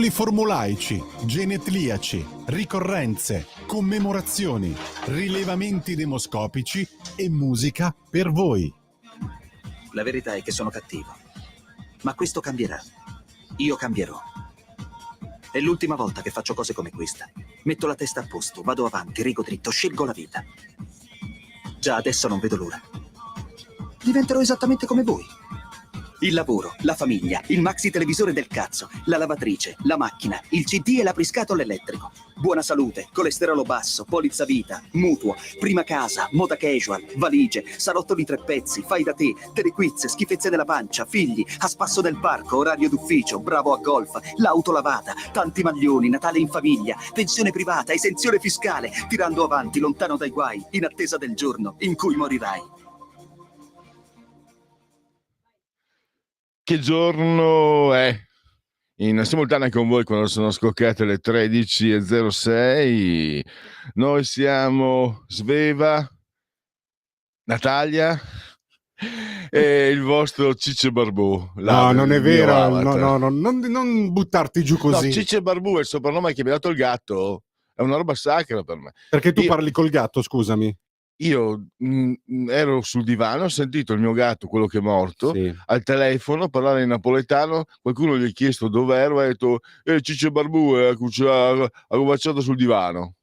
poliformulaici, genetliaci, ricorrenze, commemorazioni, rilevamenti demoscopici e musica per voi. La verità è che sono cattivo, ma questo cambierà. Io cambierò. È l'ultima volta che faccio cose come questa. Metto la testa a posto, vado avanti, rigo dritto, scelgo la vita. Già adesso non vedo l'ora. Diventerò esattamente come voi. Il lavoro, la famiglia, il maxi televisore del cazzo, la lavatrice, la macchina, il CD e l'apriscatole elettrico. Buona salute, colesterolo basso, polizza vita, mutuo, prima casa, moda casual, valigie, salotto di 3 pezzi, fai da te, telequiz, schifezze della pancia, figli, a spasso del parco, orario d'ufficio, bravo a golf, l'auto lavata, tanti maglioni, Natale in famiglia, pensione privata, esenzione fiscale, tirando avanti, lontano dai guai, in attesa del giorno in cui morirai. Che giorno è? In simultanea con voi quando sono scoccate le 13:06. Noi siamo Sveva, Natalia e il vostro Ciccio Barbù. No, non è vero, non buttarti giù così. No, Ciccio Barbù è il soprannome che mi ha dato il gatto. È una roba sacra per me. Perché tu parli col gatto, scusami. Io ero sul divano, ho sentito il mio gatto, quello che è morto, Sì. al telefono parlare in napoletano. Qualcuno gli ha chiesto dov'ero e ha detto Ciccio Barbù ha baciato sul divano.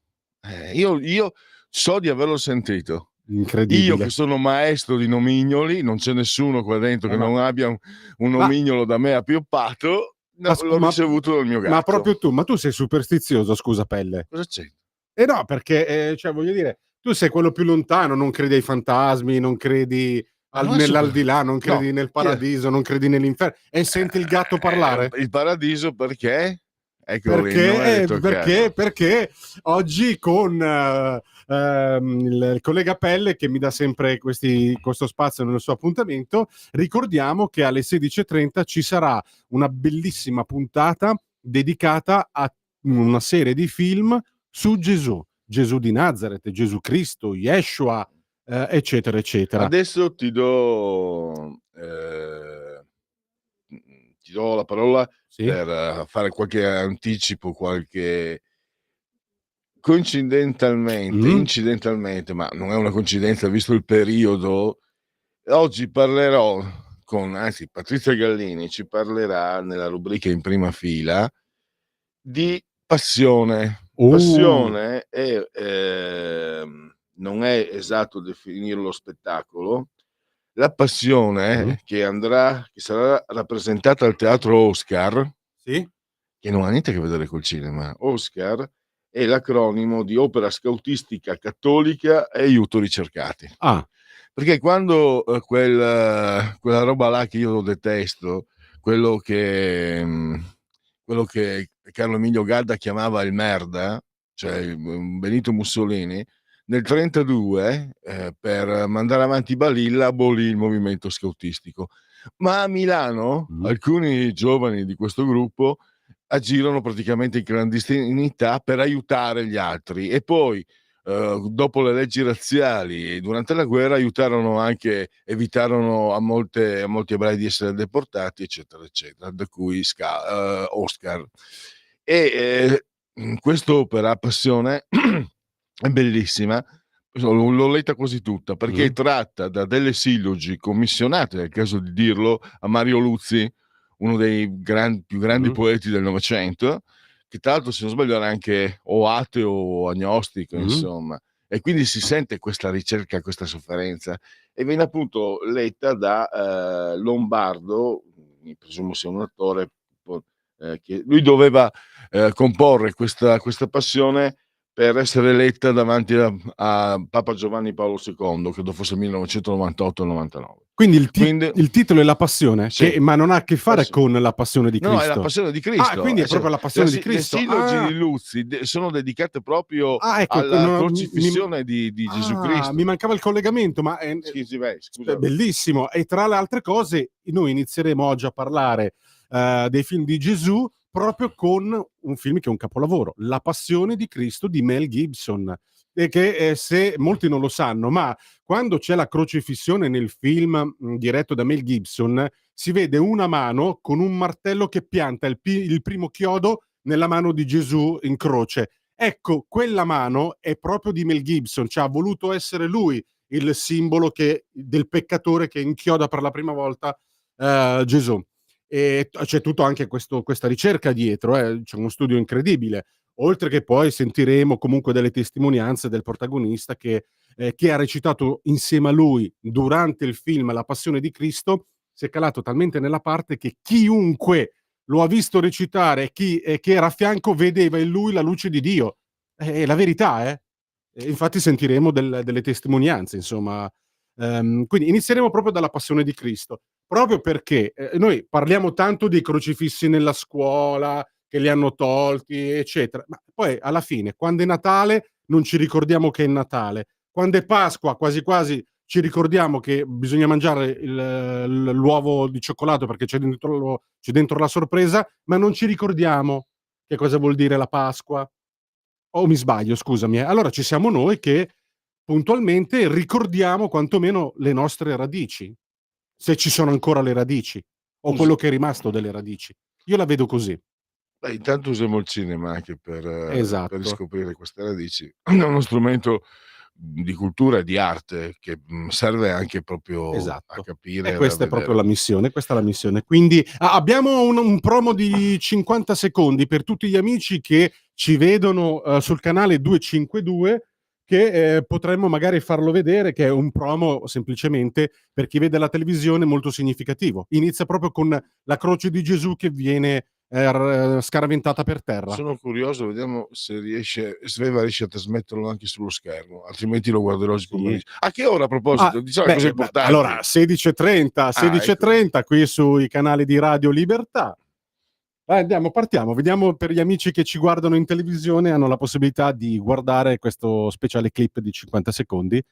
Io so di averlo sentito. Incredibile. Io che sono maestro di nomignoli, non c'è nessuno qua dentro che non abbia un nomignolo da me appioppato. L'ho ricevuto dal mio gatto. Ma proprio tu, ma tu sei superstizioso, scusa Pelle. Cosa c'è? No, perché cioè voglio dire, tu sei quello più lontano, non credi ai fantasmi, non credi nell'aldilà, non credi nel paradiso, non credi nell'inferno, e senti il gatto parlare? Il paradiso perché? Perché oggi con il collega Pelle, che mi dà sempre questo spazio nel suo appuntamento, ricordiamo che alle 16:30 ci sarà una bellissima puntata dedicata a una serie di film su Gesù di Nazareth, Gesù Cristo, Yeshua, eccetera eccetera. Adesso ti do la parola per fare qualche anticipo, qualche incidentalmente, ma non è una coincidenza visto il periodo. Oggi parlerò Patrizia Gallini ci parlerà nella rubrica In Prima Fila di passione. Passione non è esatto definirlo spettacolo. La passione che sarà rappresentata al Teatro Oscar, che non ha niente a che vedere col cinema. Oscar è l'acronimo di Opera Scautistica Cattolica e Aiuto Ricercati. Perché quando quella roba là che io detesto, quello che Carlo Emilio Gadda chiamava il merda, cioè Benito Mussolini, nel 1932 per mandare avanti Balilla abolì il movimento scoutistico. Ma a Milano alcuni giovani di questo gruppo agirono praticamente in clandestinità per aiutare gli altri, e poi dopo le leggi razziali e durante la guerra evitarono a molti ebrei di essere deportati, eccetera eccetera, da cui Oscar. E quest'opera Passione è bellissima. L'ho letta quasi tutta perché tratta da delle sillogi commissionate, nel caso di dirlo, a Mario Luzzi, uno dei più grandi poeti del Novecento, che tra l'altro, se non sbaglio, era anche o ateo o agnostico, insomma, e quindi si sente questa ricerca, questa sofferenza, e viene appunto letta da Lombardo, mi presumo sia un attore, che lui doveva comporre questa Passione per essere eletta davanti a Papa Giovanni Paolo II, credo fosse 1998-99. Quindi il titolo è La Passione, ma non ha a che fare con la Passione di Cristo. No, è la Passione di Cristo. Quindi è proprio la Passione di Cristo. Le sillogi di Luzzi sono dedicate proprio alla crocifissione di Gesù Cristo. Mi mancava il collegamento, ma scusa. Bellissimo. E tra le altre cose, noi inizieremo oggi a parlare dei film di Gesù proprio con un film che è un capolavoro, La Passione di Cristo di Mel Gibson, e che se molti non lo sanno, ma quando c'è la crocifissione nel film diretto da Mel Gibson, si vede una mano con un martello che pianta il primo chiodo nella mano di Gesù in croce. Ecco, quella mano è proprio di Mel Gibson, cioè ha voluto essere lui il simbolo del peccatore che inchioda per la prima volta Gesù. E c'è tutto anche questa ricerca dietro, c'è uno studio incredibile, oltre che poi sentiremo comunque delle testimonianze del protagonista che ha recitato insieme a lui durante il film La Passione di Cristo, si è calato talmente nella parte che chiunque lo ha visto recitare e che era a fianco vedeva in lui la luce di Dio. È la verità, eh. E infatti sentiremo delle testimonianze, insomma. Quindi inizieremo proprio dalla Passione di Cristo, proprio perché noi parliamo tanto dei crocifissi nella scuola, che li hanno tolti, eccetera, ma poi alla fine, quando è Natale, non ci ricordiamo che è Natale. Quando è Pasqua, quasi quasi ci ricordiamo che bisogna mangiare l'uovo di cioccolato perché c'è dentro la sorpresa, ma non ci ricordiamo che cosa vuol dire la Pasqua. O mi sbaglio, scusami. Allora ci siamo noi che puntualmente ricordiamo quantomeno le nostre radici, se ci sono ancora le radici, o quello che è rimasto delle radici. Io la vedo così. Beh, intanto usiamo il cinema anche per Esatto, riscoprire queste radici. È uno strumento di cultura e di arte che serve anche proprio a esatto. E capire e a questa è proprio vedere. la missione, questa è la missione. Quindi abbiamo un promo di 50 secondi per tutti gli amici che ci vedono sul canale 252, che potremmo magari farlo vedere, che è un promo semplicemente per chi vede la televisione molto significativo. Inizia proprio con la croce di Gesù che viene scaraventata per terra. Sono curioso, vediamo se Sveva riesce a trasmetterlo anche sullo schermo, altrimenti lo guarderò oggi Sì. pomeriggio. A che ora, a proposito? Diciamo le cose importanti. Allora 16:30, Ecco. 16:30 qui sui canali di Radio Libertà. Andiamo, partiamo, vediamo, per gli amici che ci guardano in televisione, hanno la possibilità di guardare questo speciale clip di 50 secondi.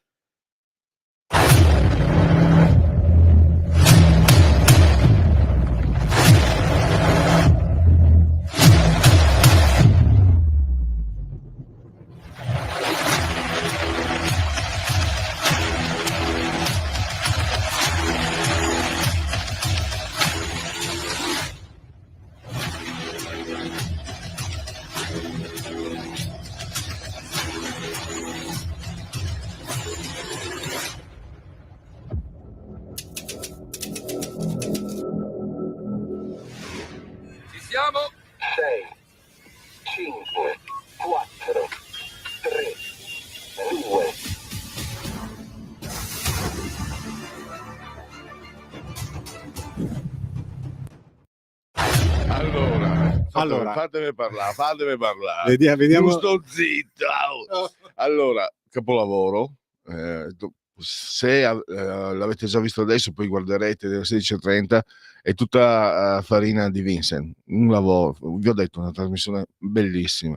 Ci siamo? 6, 5, 4, 3, 2. Allora, fatemi parlare. Vediamo. Non sto zitto. Allora, capolavoro. Se l'avete già visto adesso, poi guarderete alle 16:30. È tutta farina di Vincent. Un lavoro, vi ho detto, una trasmissione bellissima.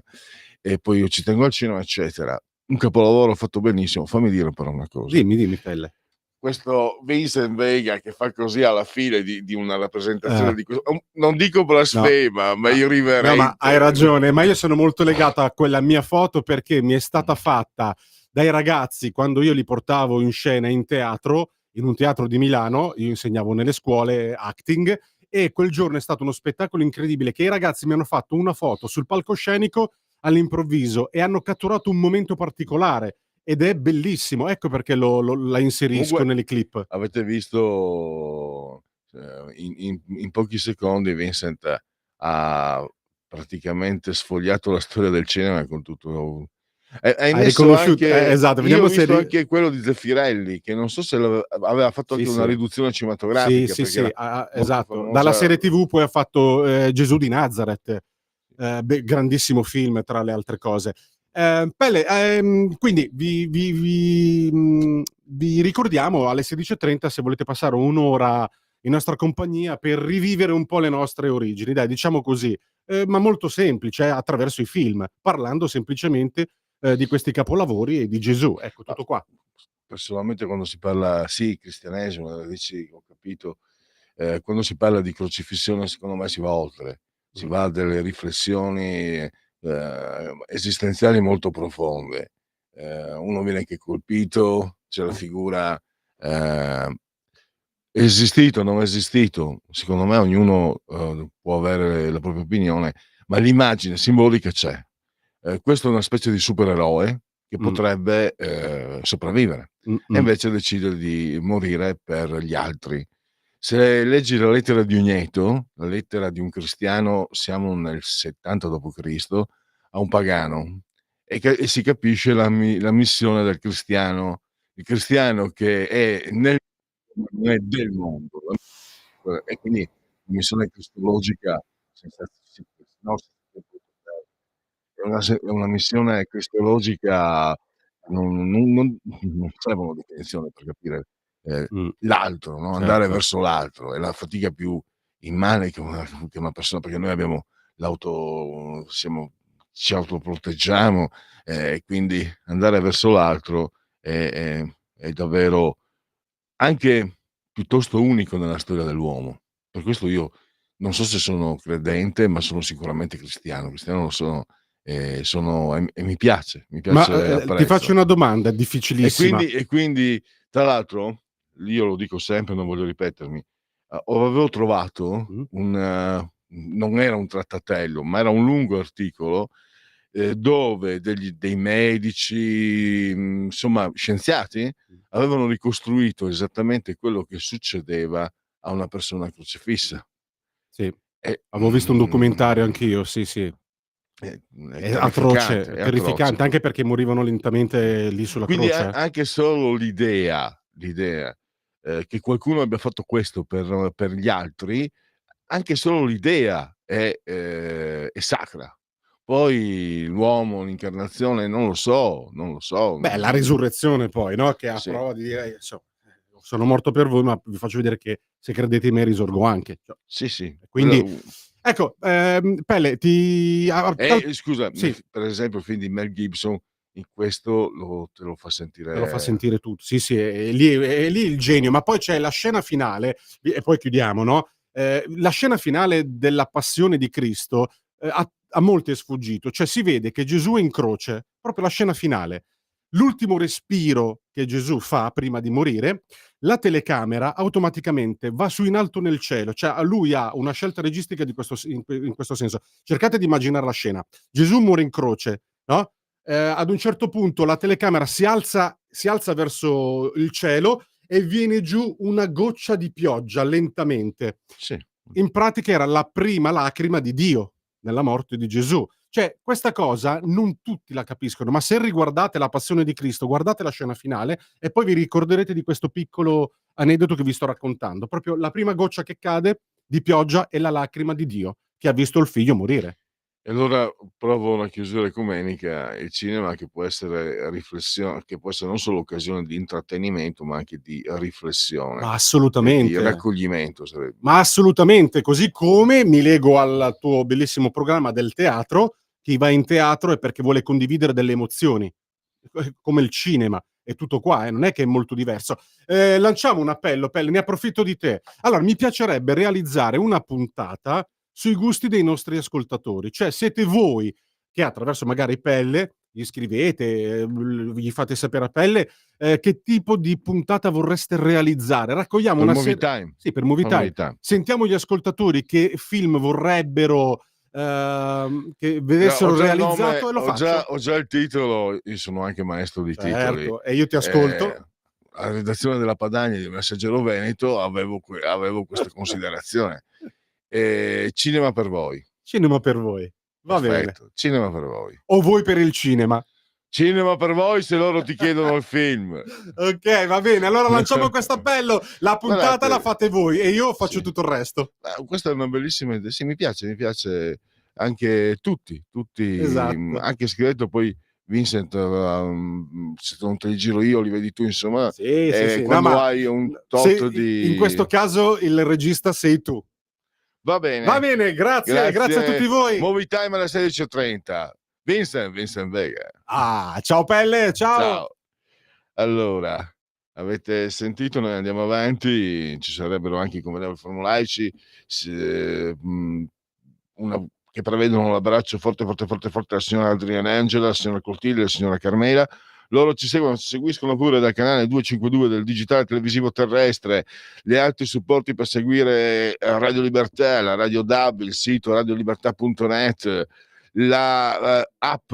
E poi io ci tengo al cinema, eccetera. Un capolavoro fatto benissimo. Fammi dire però una cosa. Dimmi Pelle. Questo Vincent Vega che fa così alla fine di una rappresentazione di questo, non dico blasfema, ma irriverente. No, ma hai ragione, ma io sono molto legato a quella mia foto perché mi è stata fatta dai ragazzi quando io li portavo in scena in teatro, in un teatro di Milano. Io insegnavo nelle scuole acting e quel giorno è stato uno spettacolo incredibile che i ragazzi mi hanno fatto una foto sul palcoscenico all'improvviso e hanno catturato un momento particolare. Ed è bellissimo, ecco perché la inserisco Comunque, nelle clip. avete visto in pochi secondi Vincent ha praticamente sfogliato la storia del cinema con tutto. Hai messo riconosciuto, anche, esatto, io vediamo ho se visto anche quello di Zeffirelli, che non so se aveva fatto anche una riduzione cinematografica. Sì, esatto. famosa. Dalla serie TV poi ha fatto Gesù di Nazareth, grandissimo film tra le altre cose. Pelle, quindi vi ricordiamo alle 16:30 se volete passare un'ora in nostra compagnia per rivivere un po' le nostre origini, dai, diciamo così, ma molto semplice, attraverso i film, parlando semplicemente di questi capolavori e di Gesù. Ecco, tutto qua. Personalmente quando si parla, sì, cristianesimo, dici, ho capito, quando si parla di crocifissione secondo me si va oltre, si va a delle riflessioni esistenziali molto profonde. Uno viene anche colpito, c'è la figura esistito, non esistito, secondo me ognuno può avere la propria opinione, ma l'immagine simbolica c'è. Questo è una specie di supereroe che potrebbe sopravvivere e invece decide di morire per gli altri. Se leggi la lettera di Ogneto, la lettera di un cristiano, siamo nel 70 d.C., a un pagano, e si capisce la missione del cristiano, il cristiano che è non è del mondo, e quindi la missione cristologica senza no, è una missione cristologica, non servono definizioni per capire, l'altro, no, andare Certo. verso l'altro è la fatica più immane che una persona, perché noi abbiamo ci autoproteggiamo, e quindi andare verso l'altro è davvero anche piuttosto unico nella storia dell'uomo. Per questo io non so se sono credente, ma sono sicuramente cristiano. Cristiano lo sono e mi piace, Ma e ti faccio apprezzo. una domanda E difficilissima. quindi tra l'altro, io lo dico sempre, non voglio ripetermi, avevo trovato non era un trattatello, ma era un lungo articolo, dove dei medici, insomma scienziati, avevano ricostruito esattamente quello che succedeva a una persona crocifissa. Sì, E, avevo visto un documentario anch'io, sì, sì. è È atroce, terrificante, è atroce. terrificante, anche perché morivano lentamente lì sulla Quindi croce. anche solo l'idea, che qualcuno abbia fatto questo per gli altri, anche solo l'idea è sacra. Poi l'uomo, l'incarnazione, non lo so, Beh, la risurrezione poi, no, che è a sì, prova di dire: sono morto per voi, ma vi faccio vedere che se credete in me risorgo anche." Cioè, sì, sì, quello quindi ecco, Pelle ti a tal scusa, sì, per esempio il film di Mel Gibson in questo te lo fa te lo fa sentire. sentire tutto. Sì, sì, è lì il genio, ma poi c'è la scena finale e poi chiudiamo, no, la scena finale della passione di Cristo, a molti è sfuggito. Cioè si vede che Gesù è in croce, proprio la scena finale. L'ultimo respiro che Gesù fa prima di morire, la telecamera automaticamente va su in alto nel cielo, cioè lui ha una scelta registica di questo in questo senso. Cercate di immaginare la scena. Gesù muore in croce, no, ad un certo punto la telecamera si alza verso il cielo e viene giù una goccia di pioggia lentamente. Sì. In pratica era la prima lacrima di Dio nella morte di Gesù. Cioè, questa cosa non tutti la capiscono, ma se riguardate la passione di Cristo, guardate la scena finale e poi vi ricorderete di questo piccolo aneddoto che vi sto raccontando. Proprio la prima goccia che cade di pioggia è la lacrima di Dio che ha visto il figlio morire. E allora provo una chiusura ecumenica: il cinema che può essere che può essere non solo occasione di intrattenimento, ma anche di riflessione Ma e di assolutamente. raccoglimento, sarebbe. Ma assolutamente, così come mi lego al tuo bellissimo programma del teatro, chi va in teatro è perché vuole condividere delle emozioni, come il cinema, è tutto qua, non è che è molto diverso. Lanciamo un appello, Pelle, ne approfitto di te. Allora, mi piacerebbe realizzare una puntata sui gusti dei nostri ascoltatori, cioè siete voi che attraverso magari Pelle gli scrivete, gli fate sapere a Pelle, che tipo di puntata vorreste realizzare. Raccogliamo Per una Movie serie Time, sì, per Movie per Time. Movie Time. Sentiamo gli ascoltatori che film vorrebbero, che Ho vedessero già il nome, realizzato e lo faccio. ho già il titolo, io sono anche maestro di titoli. Certo, e io ti ascolto. Alla redazione della Padania di Messaggero Veneto avevo questa considerazione. Cinema per voi. Cinema per voi. Va bene. Perfetto, cinema per voi. O voi per il cinema. Cinema per voi se loro ti chiedono il film. Okay, va bene. Allora lanciamo questo appello. La puntata la Guardate, fate voi e io faccio sì. tutto il resto. Questa è una bellissima idea. Sì, mi piace anche tutti, Esatto. anche scritto poi Vincent, se non te li giro io, li vedi tu, insomma, Sì, sì, sì. No, quando ma hai un se tot in questo di caso il regista sei tu. va Va bene, bene, grazie a tutti grazie. voi. Movie Time alle 16:30. Vincent Vega. Ciao Pelle, ciao. Ciao. Allora, avete sentito, noi andiamo avanti, ci sarebbero anche i convenevoli formulaici, una che prevedono l'abbraccio forte, forte, forte, forte alla signora Adriana Angela, alla signora Cortiglia, alla signora Carmela, loro ci seguono, ci seguiscono pure dal canale 252 del digitale televisivo terrestre, gli altri supporti per seguire Radio Libertà, la Radio DAB, il sito radiolibertà.net, la app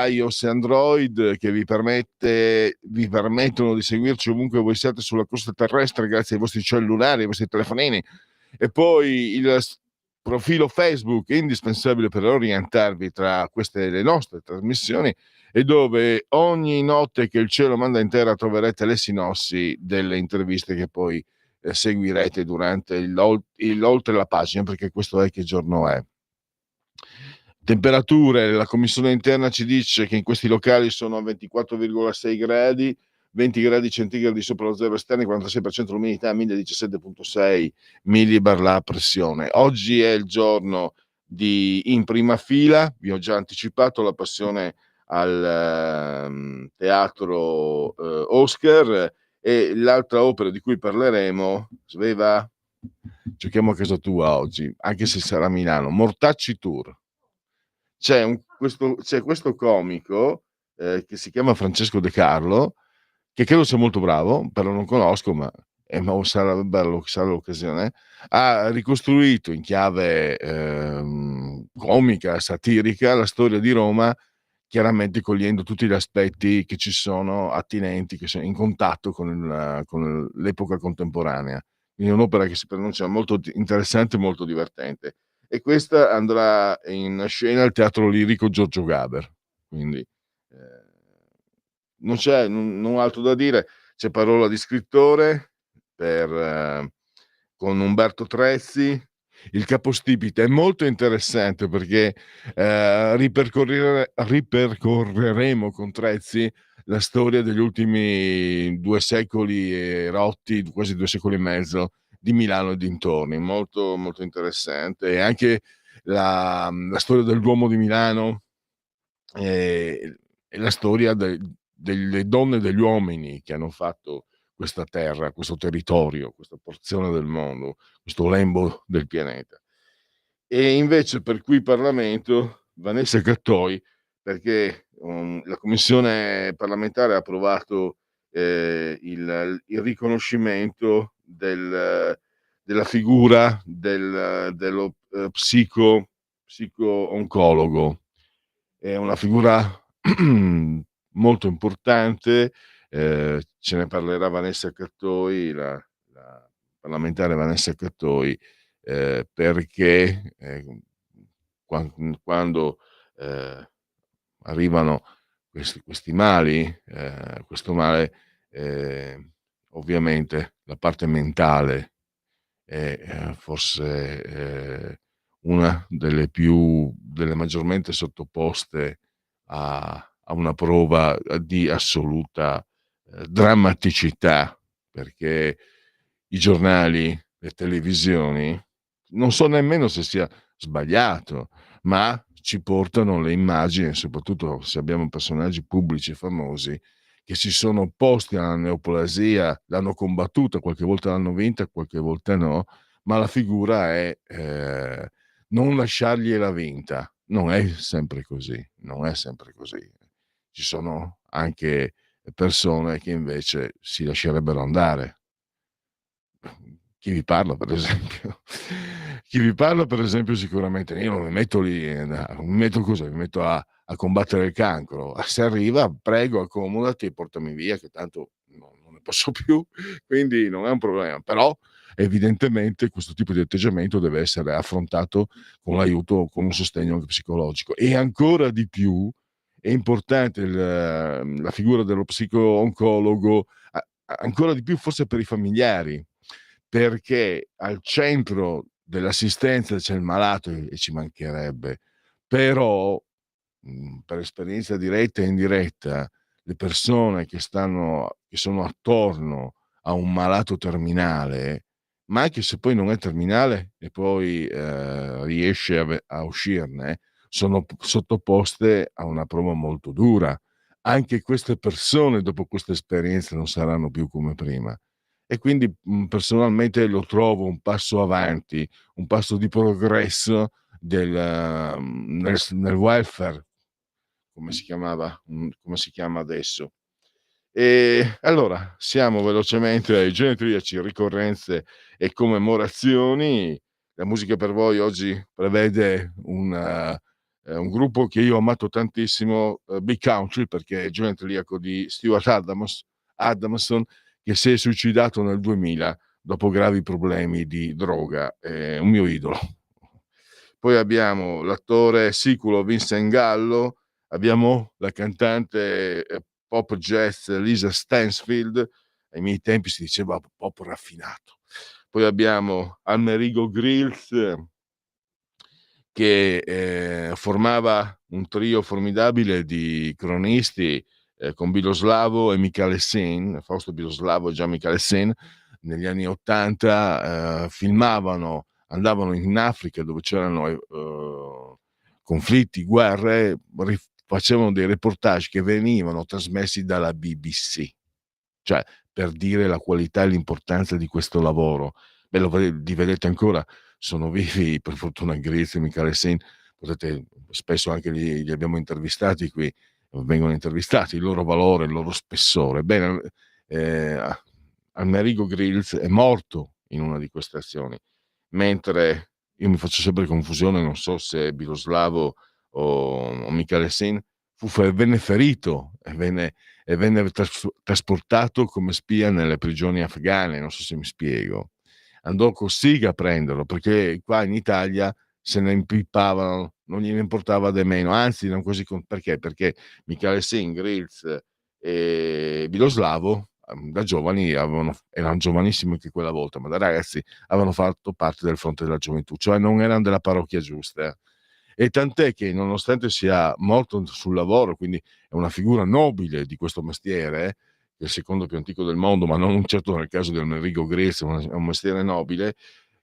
iOS e Android che vi permettono di seguirci ovunque voi siate sulla costa terrestre grazie ai vostri cellulari, ai vostri telefonini, e poi il profilo Facebook indispensabile per orientarvi tra queste le nostre trasmissioni, e dove ogni notte che il cielo manda in terra troverete le sinossi delle interviste che poi seguirete durante oltre la pagina, perché questo è che giorno è. Temperature, la commissione interna ci dice che in questi locali sono a 24,6 gradi, 20 gradi centigradi sopra lo zero esterni, 46% l'umidità, 1017,6 millibar la pressione. Oggi è il giorno di In Prima Fila, vi ho già anticipato la passione al teatro Oscar, e l'altra opera di cui parleremo, Sveva, giochiamo a casa tua oggi, anche se sarà a Milano, Mortacci Tour. C'è questo comico che si chiama Francesco De Carlo, che credo sia molto bravo, però non conosco, ma sarà bello, sarà l'occasione. Ha ricostruito in chiave comica, satirica, la storia di Roma, chiaramente cogliendo tutti gli aspetti che ci sono attinenti, che sono in contatto con l'epoca contemporanea. Quindi è un'opera che si pronuncia molto interessante e molto divertente. E questa andrà in scena al Teatro Lirico Giorgio Gaber. Quindi non c'è non altro da dire, c'è parola di scrittore con Umberto Trezzi. Il capostipite è molto interessante perché ripercorreremo con Trezzi la storia degli ultimi 2 secoli e rotti, quasi 2 secoli e mezzo, di Milano e dintorni. Molto, molto interessante. E anche la storia del Duomo di Milano e la storia delle donne e degli uomini che hanno fatto questa terra, questo territorio, questa porzione del mondo, questo lembo del pianeta. E invece per cui Parlamento, Vanessa Cattoi, perché la commissione parlamentare ha approvato il riconoscimento della figura dello psico-oncologo. È una figura molto importante, ce ne parlerà Vanessa Cattoi, la parlamentare Vanessa Cattoi, perché quando arrivano questi mali, questo male, ovviamente la parte mentale è forse una delle maggiormente sottoposte a una prova di assoluta drammaticità, perché i giornali, le televisioni, non so nemmeno se sia sbagliato, ma ci portano le immagini, soprattutto se abbiamo personaggi pubblici famosi che si sono opposti alla neoplasia, l'hanno combattuta, qualche volta l'hanno vinta, qualche volta no, ma la figura è non lasciargliela vinta. Non è sempre così, non è sempre così. Ci sono anche persone che invece si lascerebbero andare. Chi vi parla, per esempio, sicuramente io non mi metto lì, mi metto a combattere il cancro. Se arriva, prego, accomodati e portami via, che tanto non ne posso più, quindi non è un problema. Però evidentemente questo tipo di atteggiamento deve essere affrontato con l'aiuto, con un sostegno anche psicologico. E ancora di più è importante la figura dello psico-oncologo, ancora di più forse per i familiari, perché al centro dell'assistenza c'è il malato, e ci mancherebbe, però per esperienza diretta e indiretta, le persone che sono attorno a un malato terminale, ma anche se poi non è terminale e poi riesce a uscirne, sono sottoposte a una prova molto dura. Anche queste persone dopo questa esperienza non saranno più come prima. E quindi personalmente lo trovo un passo avanti, un passo di progresso nel welfare, come si chiama adesso. E allora siamo velocemente ai genetriaci, ricorrenze e commemorazioni. La musica per voi oggi prevede un gruppo che io ho amato tantissimo, Big Country, perché è genetriaco di Stuart Adamson, che si è suicidato nel 2000 dopo gravi problemi di droga. È un mio idolo. Poi abbiamo l'attore siculo Vincent Gallo, abbiamo la cantante pop jazz Lisa Stansfield, ai miei tempi si diceva pop raffinato. Poi abbiamo Amerigo Grills, che formava un trio formidabile di cronisti con Biloslavo e Michele Sen, Fausto Biloslavo e Gian Michele Sen. Negli anni '80 filmavano, andavano in Africa dove c'erano conflitti, guerre, facevano dei reportage che venivano trasmessi dalla BBC, cioè per dire la qualità e l'importanza di questo lavoro. Beh, li vedete ancora, sono vivi, per fortuna Grills e Michele Sen, potete, spesso anche li abbiamo intervistati qui, vengono intervistati, il loro valore, il loro spessore. Bene, Amerigo Grills è morto in una di queste azioni, mentre io mi faccio sempre confusione, non so se Biloslavo o Michele Sen venne ferito e venne trasportato come spia nelle prigioni afghane, non so se mi spiego. Andò Cossiga a prenderlo, perché qua in Italia se ne impippavano, non gliene importava di meno, anzi non così perché? Perché Michele Sen, Grills e Biloslavo da giovani erano giovanissimi anche quella volta, ma da ragazzi avevano fatto parte del fronte della gioventù, cioè non erano della parrocchia giusta. E tant'è che nonostante sia morto sul lavoro, quindi è una figura nobile di questo mestiere, che è il secondo più antico del mondo, ma non certo nel caso di Amerigo Grills, è un mestiere nobile.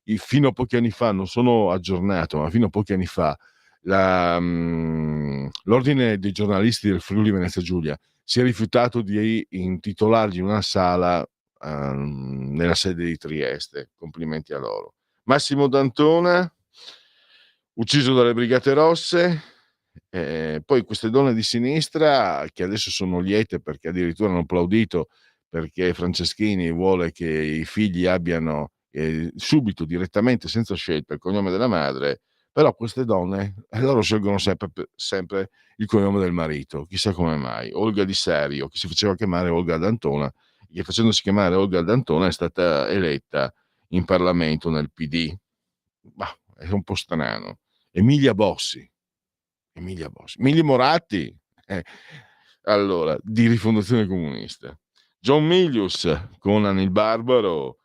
Fino a pochi anni fa, non sono aggiornato, ma fino a pochi anni fa, l'Ordine dei giornalisti del Friuli Venezia Giulia si è rifiutato di intitolargli una sala nella sede di Trieste. Complimenti a loro. Massimo D'Antona, ucciso dalle Brigate Rosse. Poi queste donne di sinistra che adesso sono liete perché addirittura hanno applaudito perché Franceschini vuole che i figli abbiano subito, direttamente, senza scelta, il cognome della madre, però queste donne loro scelgono sempre il cognome del marito, chissà come mai. Olga Di Serio, che si faceva chiamare Olga D'Antona, che facendosi chiamare Olga D'Antona è stata eletta in Parlamento nel PD. Ma è un po' strano. Emilia Bossi, Mili Moratti, allora, di Rifondazione Comunista. John Milius, Conan il Barbaro.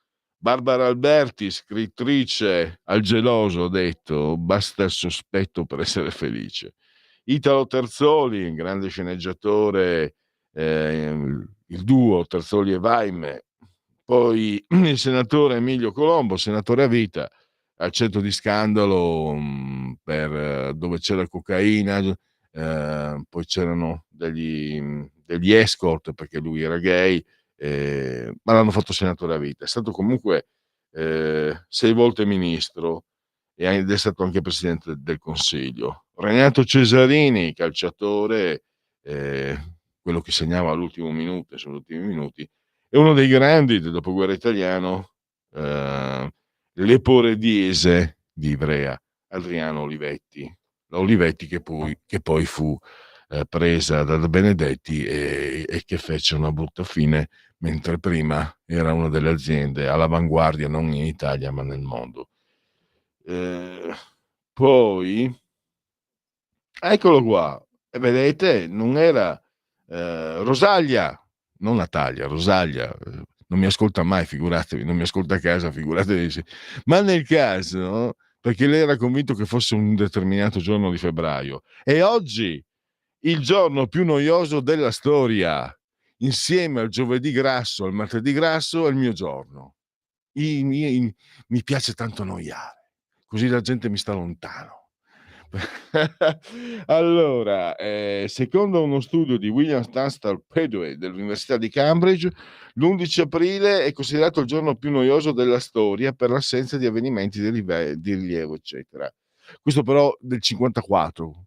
Barbara Alberti, scrittrice al geloso, ho detto, basta il sospetto per essere felice. Italo Terzoli, grande sceneggiatore, il duo Terzoli e Vaime. Poi il senatore Emilio Colombo, senatore a vita, al centro di scandalo per dove c'era cocaina, poi c'erano degli escort perché lui era gay, ma l'hanno fatto senatore a vita. È stato comunque 6 volte ministro ed è stato anche presidente del Consiglio. Renato Cesarini, calciatore, quello che segnava all'ultimo minuto, sugli ultimi minuti, è uno dei grandi del dopoguerra italiano, l'eporediese di Ivrea, Adriano Olivetti. La Olivetti che poi fu presa da Benedetti e che fece una brutta fine, mentre prima era una delle aziende all'avanguardia non in Italia ma nel mondo. Poi eccolo qua, e vedete, non era Rosaglia, non Natalia, Rosaglia, non mi ascolta mai, figuratevi, non mi ascolta a casa, figuratevi, ma nel caso, perché lei era convinto che fosse un determinato giorno di febbraio, e oggi il giorno più noioso della storia, insieme al giovedì grasso, al martedì grasso, è il mio giorno. Mi piace tanto annoiare, così la gente mi sta lontano. Allora, secondo uno studio di William Tunstall Pedway dell'Università di Cambridge, l'11 aprile è considerato il giorno più noioso della storia per l'assenza di avvenimenti di rilievo, eccetera. Questo però del 54.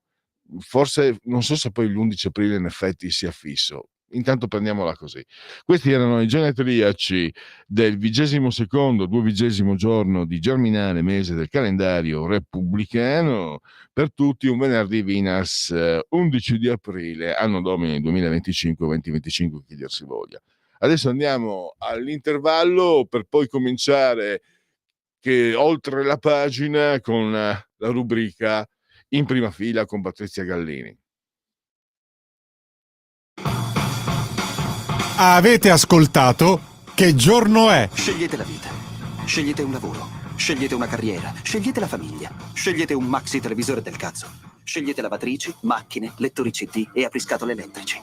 Forse non so se poi l'11 aprile in effetti sia fisso, intanto prendiamola così. Questi erano i genetriaci del 22º, 2° giorno di Germinale, mese del calendario repubblicano. Per tutti un venerdì Vinas, 11 di aprile, anno domini 2025, chi dir si voglia. Adesso andiamo all'intervallo per poi cominciare che oltre la pagina con la rubrica In prima fila con Patrizia Gallini. Avete ascoltato Che giorno è? Scegliete la vita. Scegliete un lavoro. Scegliete una carriera. Scegliete la famiglia. Scegliete un maxi televisore del cazzo. Scegliete lavatrici, macchine, lettori CD e apriscatole elettrici.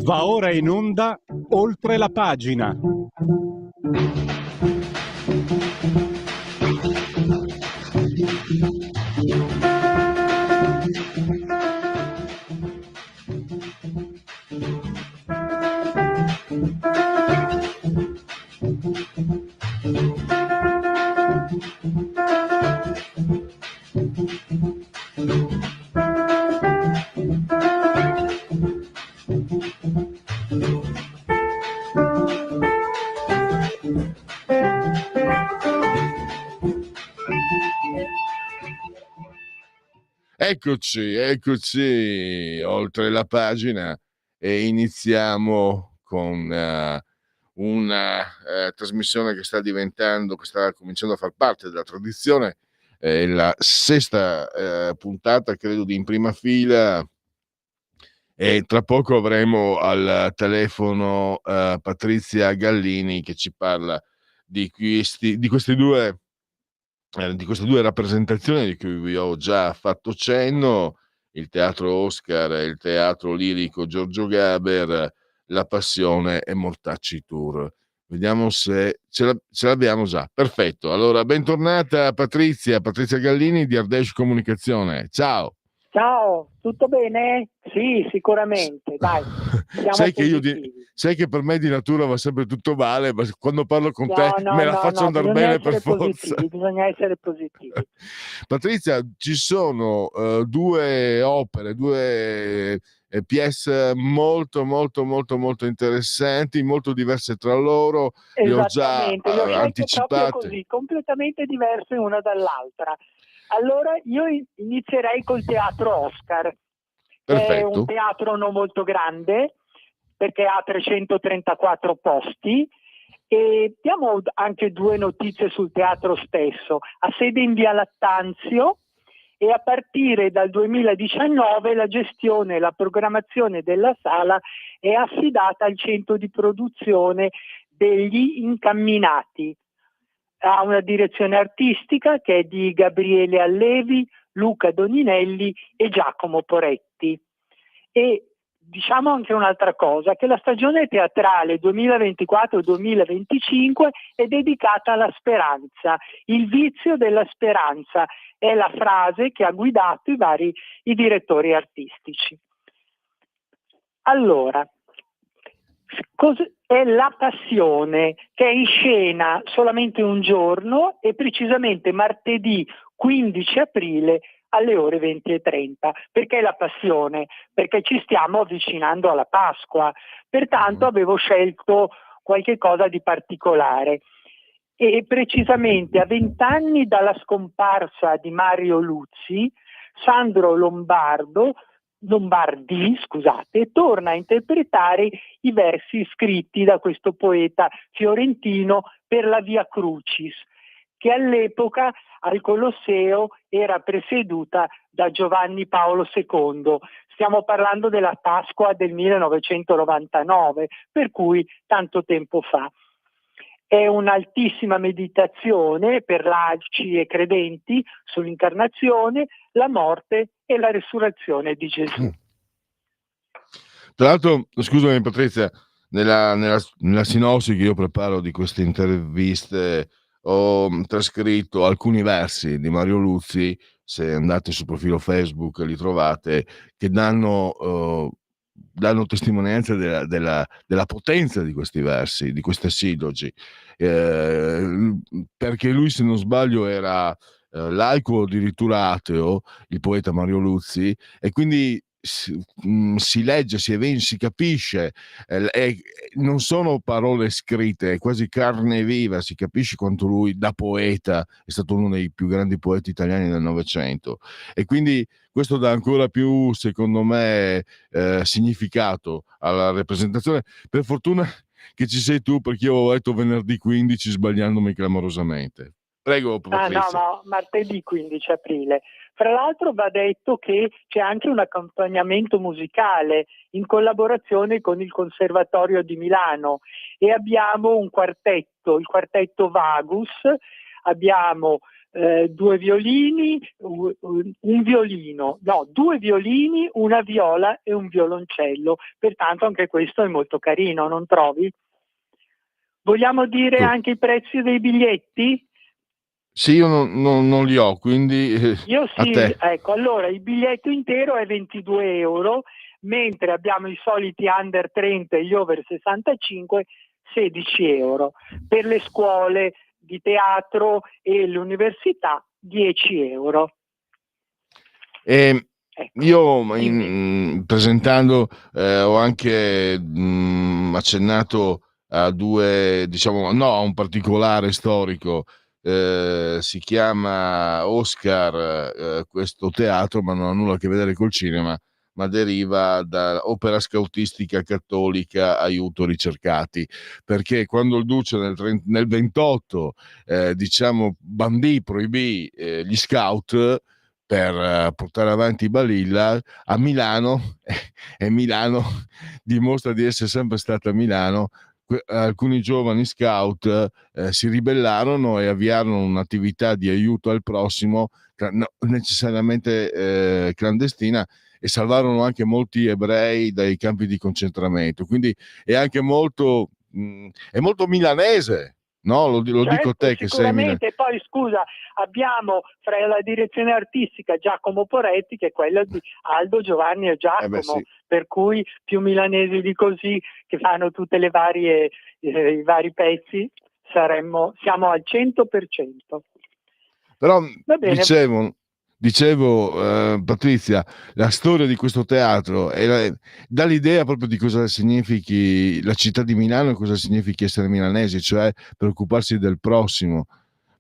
Va ora in onda Oltre la pagina. Eccoci, oltre la pagina, e iniziamo con una trasmissione che sta cominciando a far parte della tradizione, la sesta puntata, credo, di In Prima Fila, e tra poco avremo al telefono Patrizia Gallini che ci parla di queste due rappresentazioni di cui vi ho già fatto cenno: il Teatro Oscar e il Teatro Lirico Giorgio Gaber, La Passione e Mortacci Tour. Vediamo se ce l'abbiamo già. Perfetto. Allora, bentornata Patrizia Gallini di Ardèche Comunicazione. Ciao. Ciao, tutto bene? Sì, sicuramente, dai, siamo Sai che positivi. sai che per me di natura va sempre tutto male, ma quando parlo con te No, me la faccio andare bisogna bene per essere forza. positivi, bisogna essere positivi. Patrizia, ci sono due opere, due pièce molto interessanti, molto diverse tra loro. Le ho già Esattamente, le ho scelte proprio anticipate. così, completamente diverse una dall'altra. Allora, io inizierei col Teatro Oscar, che è un Perfetto. teatro non molto grande, perché ha 334 posti, e diamo anche due notizie sul teatro stesso. Ha sede in via Lattanzio e a partire dal 2019 la gestione e la programmazione della sala è affidata al centro di produzione degli Incamminati. Ha una direzione artistica che è di Gabriele Allevi, Luca Doninelli e Giacomo Poretti. E diciamo anche un'altra cosa, che la stagione teatrale 2024-2025 è dedicata alla speranza. Il vizio della speranza è la frase che ha guidato i direttori artistici. Allora, è La Passione, che è in scena solamente un giorno, e precisamente martedì 15 aprile alle ore 20:30. Perché La Passione? Perché ci stiamo avvicinando alla Pasqua, pertanto avevo scelto qualche cosa di particolare. E precisamente a 20 anni dalla scomparsa di Mario Luzzi, Sandro Lombardi, torna a interpretare i versi scritti da questo poeta fiorentino per la Via Crucis, che all'epoca al Colosseo era presieduta da Giovanni Paolo II. Stiamo parlando della Pasqua del 1999, per cui tanto tempo fa. È un'altissima meditazione per laici e credenti sull'incarnazione, la morte e la resurrezione di Gesù. Tra l'altro, scusami Patrizia, nella sinossi che io preparo di queste interviste ho trascritto alcuni versi di Mario Luzzi. Se andate sul profilo Facebook li trovate, che danno testimonianza della potenza di questi versi, di queste silogi, perché lui, se non sbaglio, era laico o addirittura ateo, il poeta Mario Luzzi, e quindi si legge, si capisce, non sono parole scritte, è quasi carne viva, si capisce quanto lui da poeta è stato uno dei più grandi poeti italiani del Novecento, e quindi questo dà ancora più, secondo me, significato alla rappresentazione. Per fortuna che ci sei tu, perché io ho letto venerdì 15 sbagliandomi clamorosamente. Prego, Patrizia. No, martedì 15 aprile. Fra l'altro va detto che c'è anche un accompagnamento musicale in collaborazione con il Conservatorio di Milano, e abbiamo un quartetto, il quartetto Vagus. Abbiamo due violini, due violini, una viola e un violoncello. Pertanto anche questo è molto carino, non trovi? Vogliamo dire anche i prezzi dei biglietti? Sì, io non li ho, quindi Io a sì, te. ecco, allora il biglietto intero è 22 euro, mentre abbiamo i soliti under 30 e gli over 65, 16 euro. Per le scuole di teatro e l'università, 10 euro. Ecco. Io Dimmi. presentando ho anche accennato a due, diciamo, no, a un particolare storico. Si chiama Oscar, questo teatro, ma non ha nulla a che vedere col cinema, ma deriva da opera scautistica cattolica Aiuto Ricercati, perché quando il Duce nel 28 diciamo proibì gli scout per portare avanti Balilla a Milano e Milano dimostra di essere sempre stata Milano. Alcuni giovani scout si ribellarono e avviarono un'attività di aiuto al prossimo, no, necessariamente clandestina, e salvarono anche molti ebrei dai campi di concentramento. Quindi è anche molto, è molto milanese, no? Lo dico a Certo, te che sei milanese. sicuramente. Poi scusa, abbiamo fra la direzione artistica Giacomo Poretti, che è quello di Aldo, Giovanni e Giacomo, Sì. per cui più milanesi di così, che fanno tutte le varie i vari pezzi, siamo al 100%. Però Va bene. dicevo Patrizia, la storia di questo teatro dà l'idea proprio di cosa significhi la città di Milano e cosa significhi essere milanesi, cioè preoccuparsi del prossimo.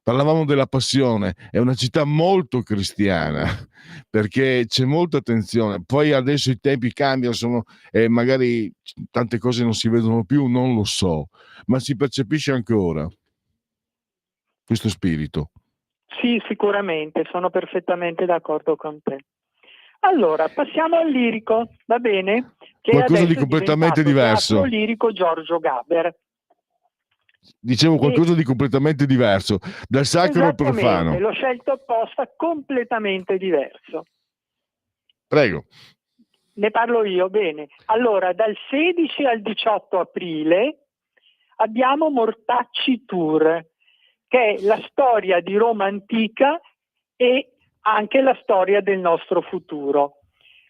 Parlavamo della passione, è una città molto cristiana perché c'è molta attenzione. Poi adesso i tempi cambiano, e magari tante cose non si vedono più, non lo so, ma si percepisce ancora questo spirito. Sì, sicuramente, sono perfettamente d'accordo con te. Allora, passiamo al lirico, va bene? Che Qualcosa di adesso è completamente diventato diverso. Teatro Lirico Giorgio Gaber. Dicevo qualcosa di completamente diverso, dal sacro al profano. L'ho scelto apposta, completamente diverso. Prego. Ne parlo io, bene. Allora, dal 16 al 18 aprile abbiamo Mortacci Tour, che è la storia di Roma antica e anche la storia del nostro futuro.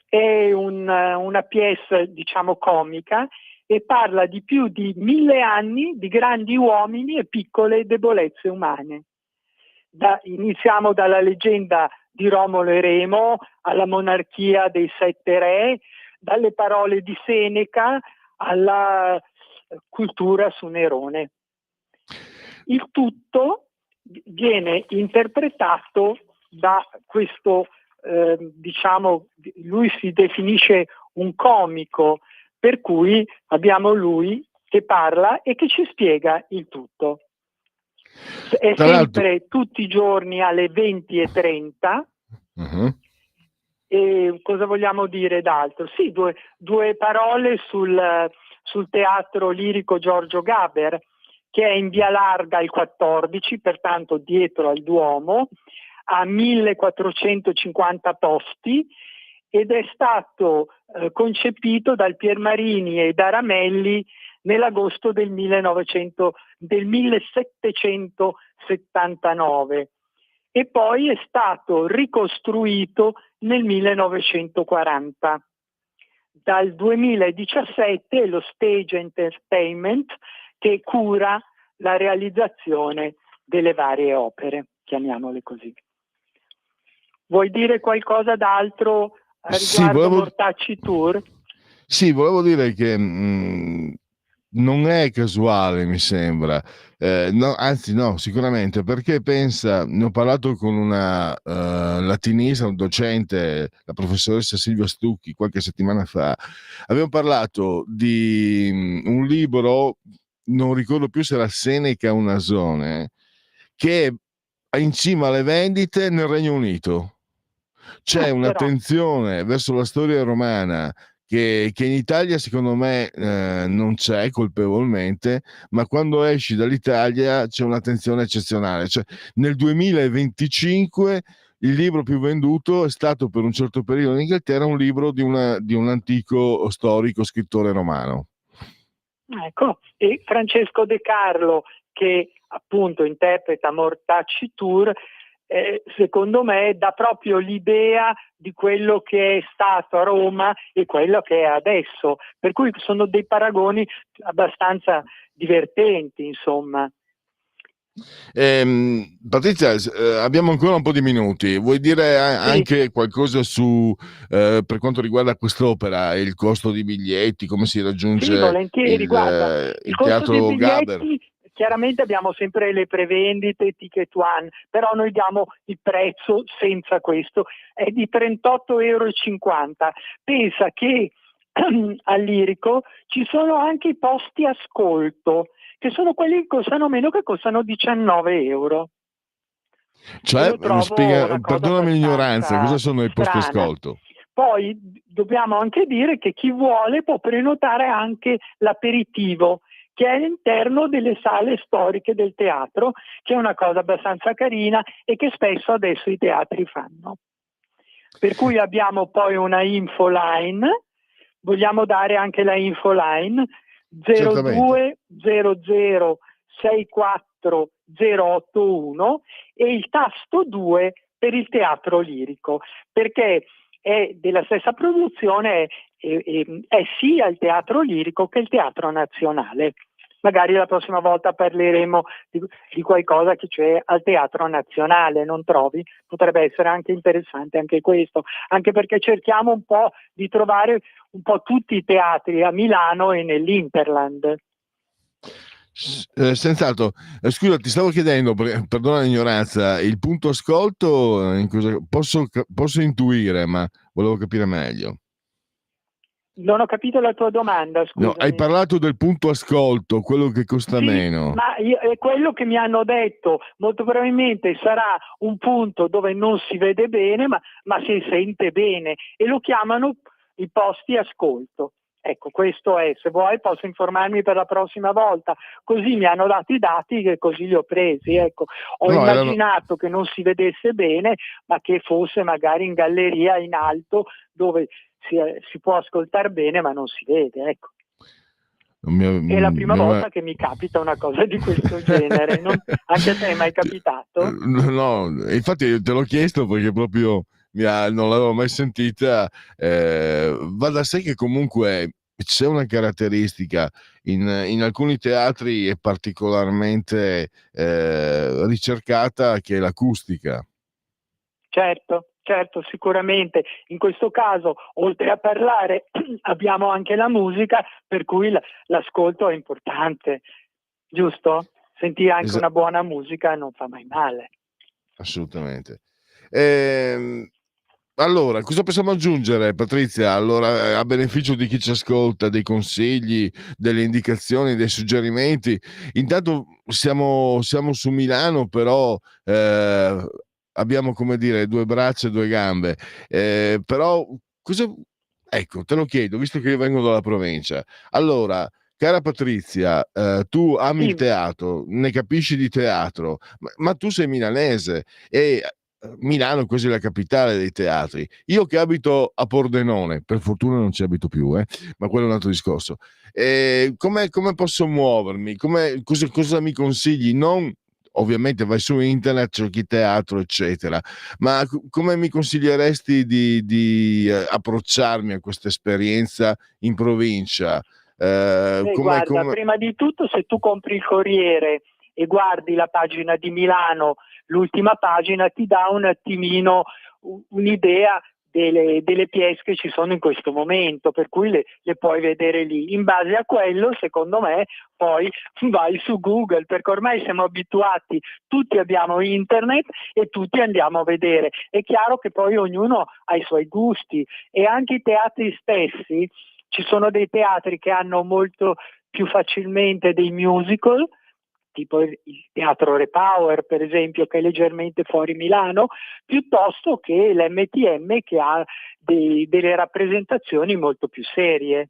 È una pièce, diciamo, comica, e parla di più di 1000 anni di grandi uomini e piccole debolezze umane. Iniziamo dalla leggenda di Romolo e Remo alla monarchia dei 7 re, dalle parole di Seneca alla cultura su Nerone. Il tutto viene interpretato da questo, diciamo, lui si definisce un comico, per cui abbiamo lui che parla e che ci spiega il tutto. È sempre tutti i giorni alle 20:30. Uh-huh. E cosa vogliamo dire d'altro? Sì, due parole sul Teatro Lirico Giorgio Gaber, che è in Via Larga il 14, pertanto dietro al Duomo, a 1450 posti, ed è stato concepito dal Piermarini e da Ramelli nell'agosto del 1779 e poi è stato ricostruito nel 1940. Dal 2017 è lo Stage Entertainment che cura la realizzazione delle varie opere, chiamiamole così. Vuoi dire qualcosa d'altro riguardo Mortacci Tour? Sì, volevo dire che non è casuale, mi sembra. No, anzi, no, sicuramente, perché pensa, ne ho parlato con una latinista, un docente, la professoressa Silvia Stucchi, qualche settimana fa. Abbiamo parlato di un libro, non ricordo più se era Seneca o Nasone, che è in cima alle vendite nel Regno Unito. C'è un'attenzione verso la storia romana che in Italia secondo me non c'è colpevolmente, ma quando esci dall'Italia c'è un'attenzione eccezionale. Cioè, nel 2025 il libro più venduto è stato per un certo periodo in Inghilterra un libro di un antico storico scrittore romano. Ecco, e Francesco De Carlo, che appunto interpreta Mortacci Tour, secondo me dà proprio l'idea di quello che è stato a Roma e quello che è adesso, per cui sono dei paragoni abbastanza divertenti, insomma. Patrizia, abbiamo ancora un po' di minuti. Vuoi dire anche qualcosa su per quanto riguarda quest'opera, il costo di biglietti, come si Sì, raggiunge volentieri, guarda, il il costo dei teatro Gaber? biglietti, chiaramente abbiamo sempre le prevendite, Ticket One, però noi diamo il prezzo senza questo, è di 38,50 €. Pensa che al Lirico ci sono anche i posti ascolto, che sono quelli che costano meno, che costano 19 €. E Cioè, lo trovo una cosa perdonami l'ignoranza, cosa abbastanza sono i posti strana. ascolto? Poi dobbiamo anche dire che chi vuole può prenotare anche l'aperitivo, che è all'interno delle sale storiche del teatro, che è una cosa abbastanza carina e che spesso adesso i teatri fanno. Per cui abbiamo poi una infoline, vogliamo dare anche la infoline Certamente. 0200 64 081 e il tasto 2 per il teatro lirico, perché è della stessa produzione, è sia il teatro lirico che il teatro nazionale. Magari la prossima volta parleremo di qualcosa che c'è al Teatro Nazionale, non trovi? Potrebbe essere anche interessante anche questo, anche perché cerchiamo un po' di trovare un po' tutti i teatri a Milano e nell'Interland. Senz'altro. Scusa, ti stavo chiedendo, perdona l'ignoranza, il punto ascolto posso intuire, ma volevo capire meglio. Non ho capito la tua domanda, No, hai scusami. parlato del punto ascolto, quello che costa Sì, meno. ma è quello che mi hanno detto, molto probabilmente sarà un punto dove non si vede bene, ma si sente bene, e lo chiamano i posti ascolto. Ecco, questo è, se vuoi posso informarmi per la prossima volta, così mi hanno dato i dati e così li ho presi. Ecco, ho No, immaginato che non si vedesse bene, ma che fosse magari in galleria in alto dove si può ascoltare bene ma non si vede, ecco. È la prima volta che mi capita una cosa di questo genere. Anche a te è mai capitato? No, infatti te l'ho chiesto perché proprio non l'avevo mai sentita. Va da sé che comunque c'è una caratteristica in alcuni teatri è particolarmente ricercata, che è l'acustica. Certo, sicuramente. In questo caso, oltre a parlare, abbiamo anche la musica, per cui l'ascolto è importante, giusto? Sentire anche una buona musica non fa mai male. Assolutamente. Allora, cosa possiamo aggiungere, Patrizia? Allora, a beneficio di chi ci ascolta, dei consigli, delle indicazioni, dei suggerimenti. Intanto siamo su Milano, però abbiamo, come dire, due braccia e due gambe. Però ecco, te lo chiedo, visto che io vengo dalla provincia. Allora, cara Patrizia, tu ami il Sì. teatro, ne capisci di teatro, ma tu sei milanese e Milano è quasi la capitale dei teatri. Io che abito a Pordenone, per fortuna non ci abito più, ma quello è un altro discorso. Come posso muovermi? Cosa mi consigli? Non, ovviamente vai su internet, cerchi teatro, eccetera, ma come mi consiglieresti di approcciarmi a questa esperienza in provincia? Guarda, prima di tutto, se tu compri il Corriere e guardi la pagina di Milano, l'ultima pagina ti dà un attimino un'idea delle pièce che ci sono in questo momento, per cui le puoi vedere lì. In base a quello, secondo me, poi vai su Google, perché ormai siamo abituati, tutti abbiamo internet e tutti andiamo a vedere. È chiaro che poi ognuno ha i suoi gusti, e anche i teatri stessi. Ci sono dei teatri che hanno molto più facilmente dei musical, tipo il Teatro Repower, per esempio, che è leggermente fuori Milano, piuttosto che l'MTM, che ha delle rappresentazioni molto più serie.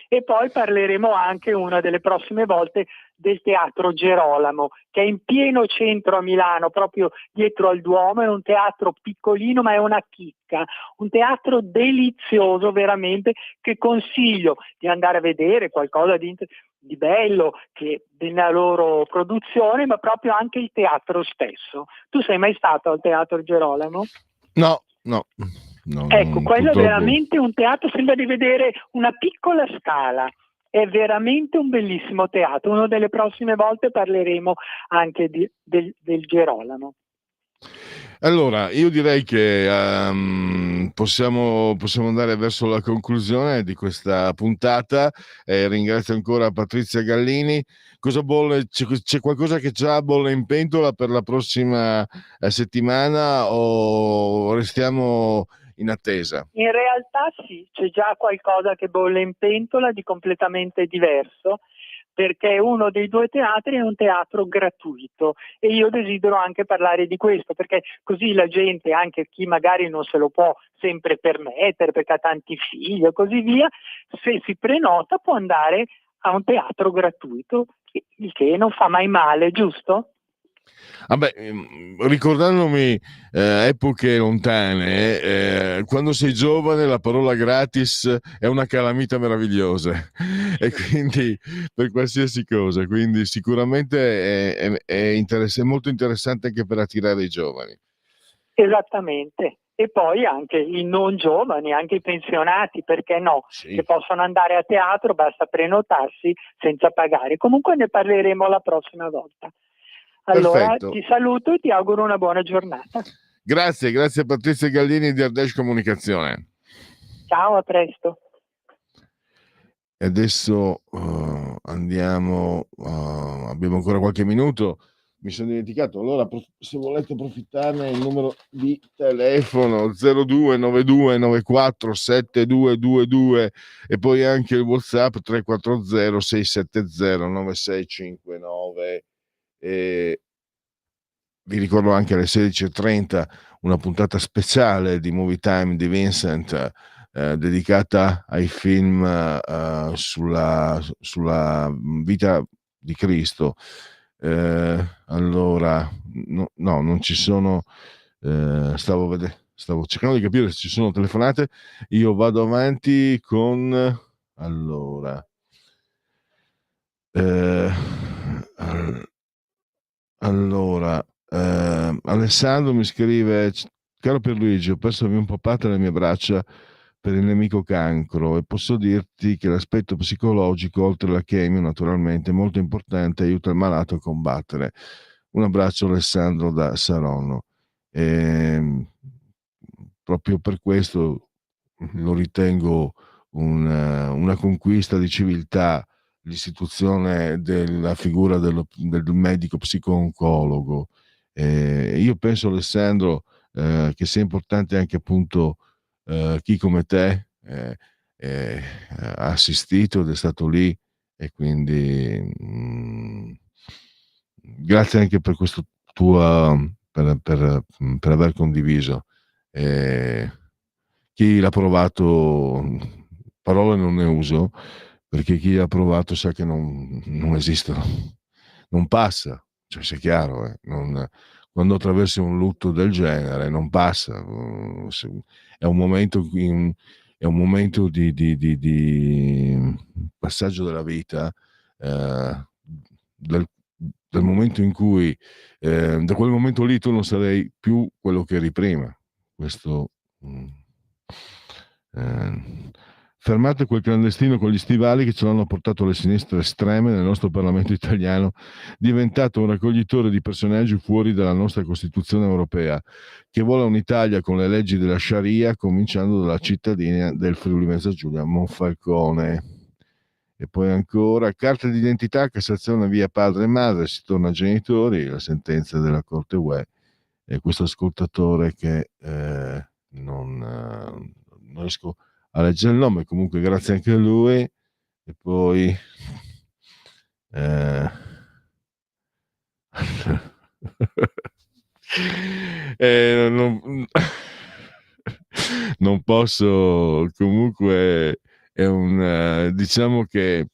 E poi parleremo anche una delle prossime volte del Teatro Gerolamo, che è in pieno centro a Milano, proprio dietro al Duomo. È un teatro piccolino ma è una chicca, un teatro delizioso veramente, che consiglio di andare a vedere, qualcosa di bello che nella loro produzione, ma proprio anche il teatro stesso. Tu sei mai stato al Teatro Gerolamo? No. Ecco, quello purtroppo. è veramente un teatro, sembra di vedere una piccola scala. è veramente un bellissimo teatro. Una delle prossime volte parleremo anche del Gerolamo. Allora, io direi che possiamo andare verso la conclusione di questa puntata. Ringrazio ancora Patrizia Gallini. Cosa bolle? C'è qualcosa che già bolle in pentola per la prossima settimana o restiamo in attesa? In realtà sì, c'è già qualcosa che bolle in pentola di completamente diverso, perché uno dei due teatri è un teatro gratuito e io desidero anche parlare di questo, perché così la gente, anche chi magari non se lo può sempre permettere perché ha tanti figli e così via, se si prenota può andare a un teatro gratuito, il che non fa mai male, giusto? Vabbè, ricordandomi epoche lontane, quando sei giovane la parola gratis è una calamita meravigliosa e quindi per qualsiasi cosa, quindi sicuramente è molto interessante anche per attirare i giovani. Esattamente. E poi anche i non giovani, anche i pensionati, perché no? Sì. Che possono andare a teatro, basta prenotarsi senza pagare. Comunque ne parleremo la prossima volta. Allora Perfetto. ti saluto e ti auguro una buona giornata. Grazie a Patrizia Gallini di Ardèche Comunicazione. Ciao, a presto. E adesso andiamo, abbiamo ancora qualche minuto. Mi sono dimenticato, allora se volete approfittarne il numero di telefono 0292947222 e poi anche il WhatsApp 340 670 9659. E vi ricordo anche alle 16:30 una puntata speciale di Movie Time di Vincent dedicata ai film sulla vita di Cristo. Allora, no, non ci sono. Stavo cercando di capire se ci sono telefonate. Io vado avanti con. Allora. Alessandro mi scrive: caro Pierluigi, ho perso il mio papà tra le mie braccia per il nemico cancro e posso dirti che l'aspetto psicologico, oltre alla chemio naturalmente, è molto importante e aiuta il malato a combattere. Un abbraccio Alessandro da Saronno. Proprio per questo lo ritengo una conquista di civiltà l'istituzione della figura del medico psico-oncologo. Io penso, Alessandro, che sia importante anche appunto chi come te ha assistito ed è stato lì e quindi grazie anche per questo per aver condiviso. Chi l'ha provato, parole non ne uso, perché chi ha provato sa che non esistono, non passa, cioè sia chiaro, quando attraversi un lutto del genere non passa, è un momento di passaggio della vita, del momento in cui da quel momento lì tu non sarei più quello che eri prima. Questo fermate quel clandestino con gli stivali che ce l'hanno portato alle sinistre estreme nel nostro Parlamento italiano, diventato un raccoglitore di personaggi fuori dalla nostra Costituzione europea, che vuole un'Italia con le leggi della Sharia, cominciando dalla cittadina del Friuli Venezia Giulia, Monfalcone. E poi ancora carta d'identità, Cassazione via padre e madre, si torna a genitori, la sentenza della Corte UE. E questo ascoltatore che non riesco a leggere il nome, comunque grazie anche a lui. E poi non posso, comunque è diciamo che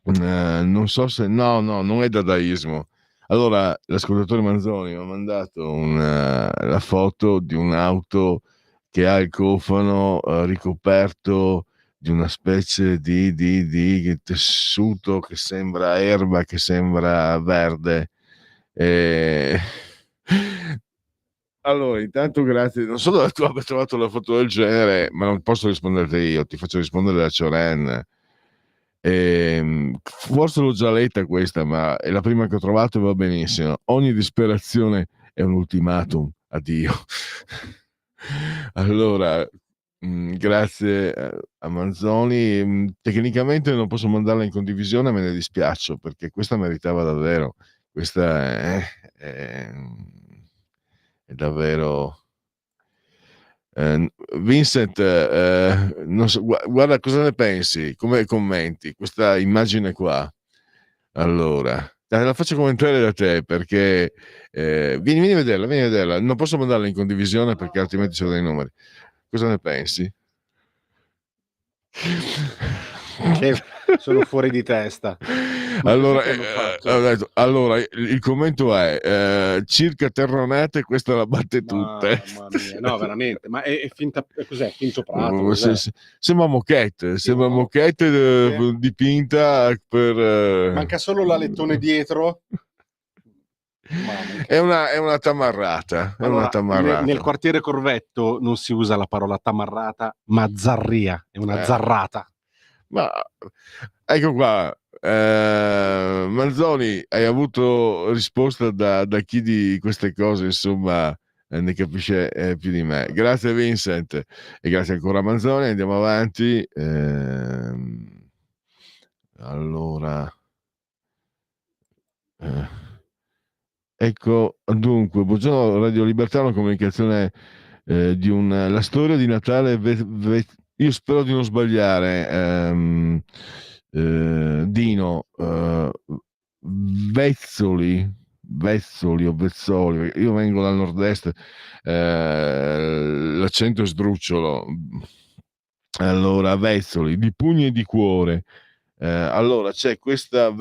non so se non è dadaismo. Allora l'ascoltatore Manzoni mi ha mandato la foto di un'auto che ha il cofano ricoperto di una specie di tessuto che sembra erba, che sembra verde. Allora, intanto grazie, non so dove tu abbia trovato la foto del genere, ma non posso risponderti io, ti faccio rispondere da Cioren. Forse l'ho già letta questa, ma è la prima che ho trovato e va benissimo. Ogni disperazione è un ultimatum. Addio. Allora, grazie a Manzoni. Tecnicamente non posso mandarla in condivisione, me ne dispiaccio, perché questa meritava davvero. Questa è davvero... Vincent, non so, guarda, cosa ne pensi? Come commenti questa immagine qua? Allora, te la faccio commentare da te, perché vieni a vederla. Non posso mandarla in condivisione perché altrimenti sono dei numeri. Cosa ne pensi? Che sono fuori di testa. Allora, Cosa che hanno fatto? allora, il commento è circa terronate, questa la batte tutte. Mamma mia, no, veramente. Ma è finta, cos'è? Finto prato? Cos'è? Sembra moquette, dipinta per... Manca solo l'alettone dietro. È una tamarrata. Allora, nel quartiere Corvetto non si usa la parola tamarrata, ma zarria, è una zarrata. Ma ecco qua, Manzoni, hai avuto risposta da chi di queste cose, insomma, ne capisce più di me. Grazie Vincent e grazie ancora a Manzoni. Andiamo avanti. Allora, ecco, dunque, buongiorno Radio Libertà, una comunicazione la storia di Natale. Io spero di non sbagliare. Dino, Vezzoli o Vezzoli, io vengo dal nord-est, l'accento è sdrucciolo. Allora, Vezzoli, di pugni e di cuore. Allora, c'è questa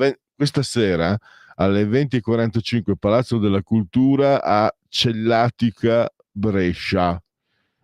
sera alle 20:45 Palazzo della Cultura a Cellatica, Brescia.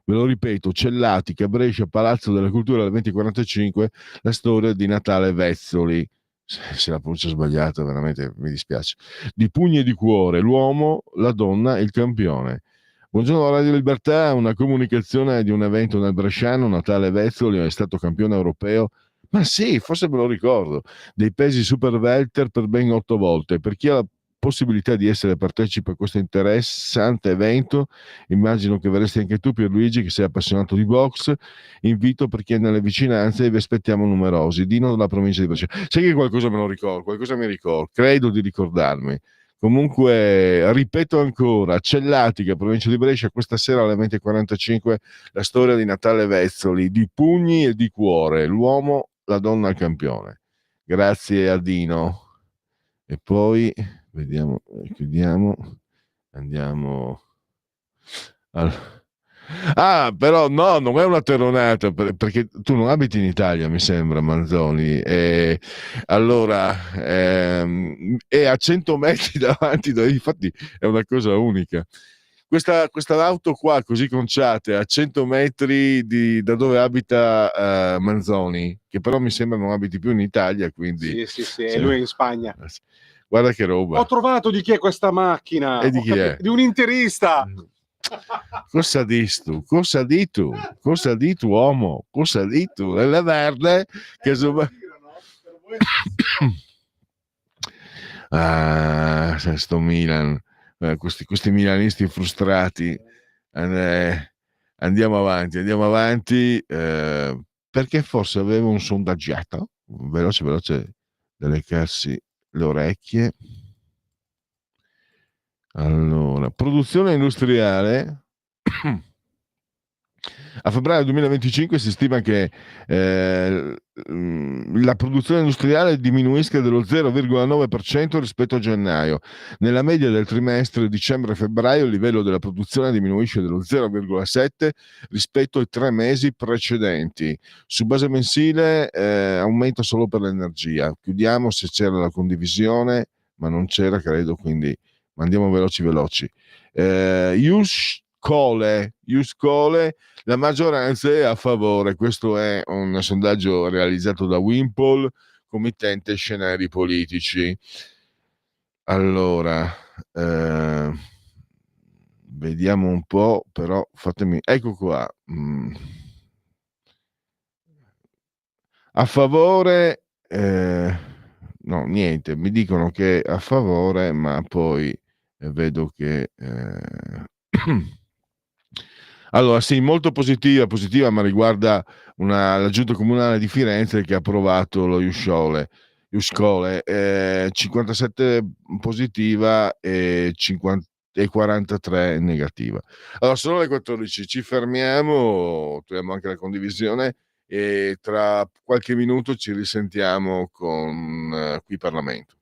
Ve lo ripeto, Cellatica, Brescia, Palazzo della Cultura alle 20:45, la storia di Natale Vezzoli. Se la pronuncia sbagliata, veramente mi dispiace. Di pugni e di cuore, l'uomo, la donna e il campione. Buongiorno Radio Libertà, una comunicazione di un evento nel bresciano, Natale Vezzoli è stato campione europeo. Ma sì, forse me lo ricordo, dei pesi super welter per ben 8 volte. Per chi ha la possibilità di essere partecipe a questo interessante evento, immagino che verresti anche tu Pierluigi, che sei appassionato di box, invito per chi è nelle vicinanze e vi aspettiamo numerosi. Dino della provincia di Brescia. Sai che qualcosa me lo ricordo, qualcosa mi ricordo, credo di ricordarmi. Comunque, ripeto ancora, Cellatica, provincia di Brescia, questa sera alle 20:45 la storia di Natale Vezzoli, di pugni e di cuore, l'uomo, la donna, il campione. Grazie a Dino. E poi vediamo, chiudiamo, andiamo però no, non è una terronata, perché tu non abiti in Italia, mi sembra, Manzoni, allora è a 100 metri davanti, infatti è una cosa unica. Questa auto qua, così conciate, a 100 metri da dove abita Manzoni, che però mi sembra non abiti più in Italia, quindi... Sì, e lui è in Spagna. Guarda che roba. Ho trovato di chi è questa macchina. E di chi è? Di un interista. Cosa dici tu? Cosa di tu, uomo? Cosa di tu? È la verde che sto Milan, questi milanisti frustrati. Andiamo avanti, perché forse avevo un sondaggetto veloce da leccarsi le orecchie. Allora, produzione industriale. A febbraio 2025 si stima che la produzione industriale diminuisca dello 0,9% rispetto a gennaio. Nella media del trimestre dicembre-febbraio il livello della produzione diminuisce dello 0,7% rispetto ai 3 mesi precedenti. Su base mensile aumenta solo per l'energia. Chiudiamo se c'era la condivisione, ma non c'era, credo, quindi andiamo veloci. Cole, la maggioranza è a favore. Questo è un sondaggio realizzato da Wimpole, committente scenari politici. Allora, vediamo un po', però fatemi... Ecco qua. A favore no, niente, mi dicono che è a favore, ma poi vedo che allora sì, molto positiva, ma riguarda la giunta comunale di Firenze che ha approvato lo Iuscole, 57 positiva e 43 negativa. Allora, sono le 14, ci fermiamo, togliamo anche la condivisione e tra qualche minuto ci risentiamo con Qui Parlamento.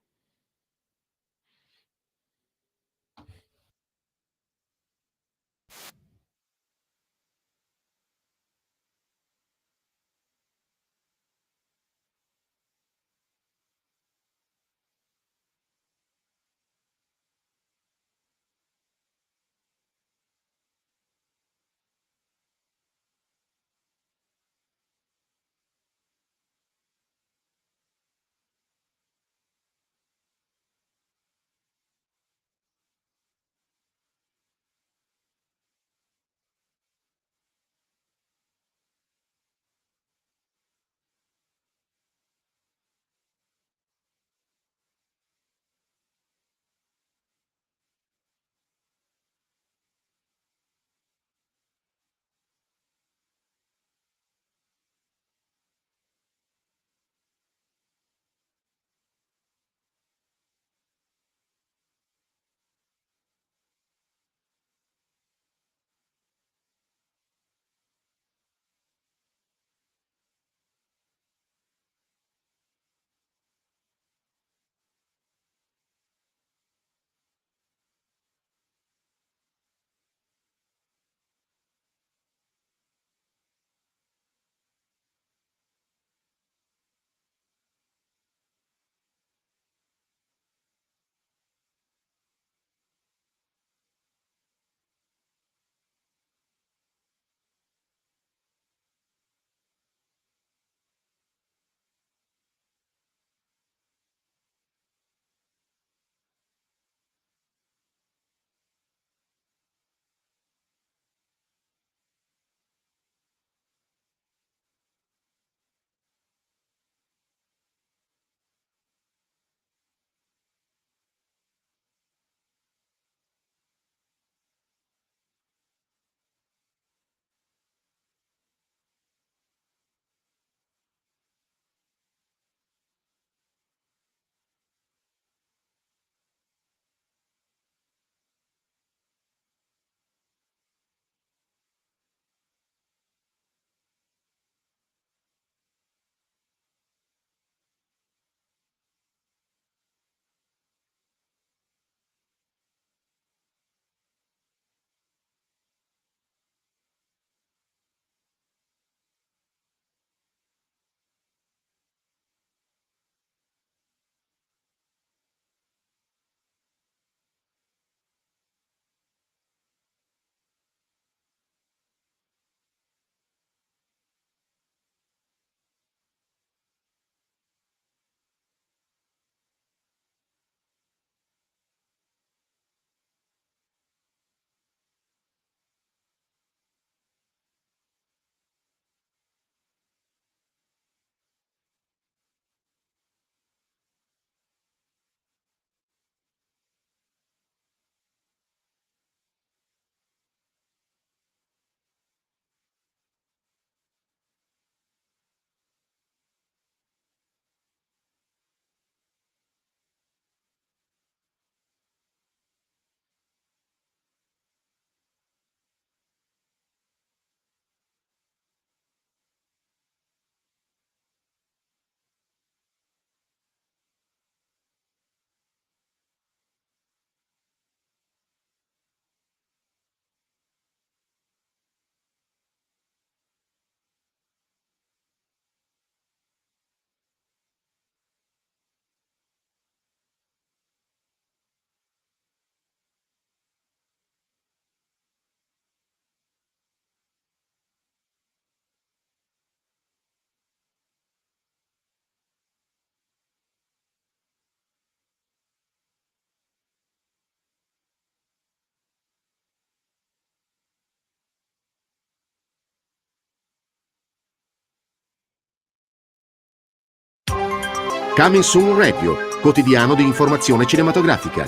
Coming Soon Radio, quotidiano di informazione cinematografica.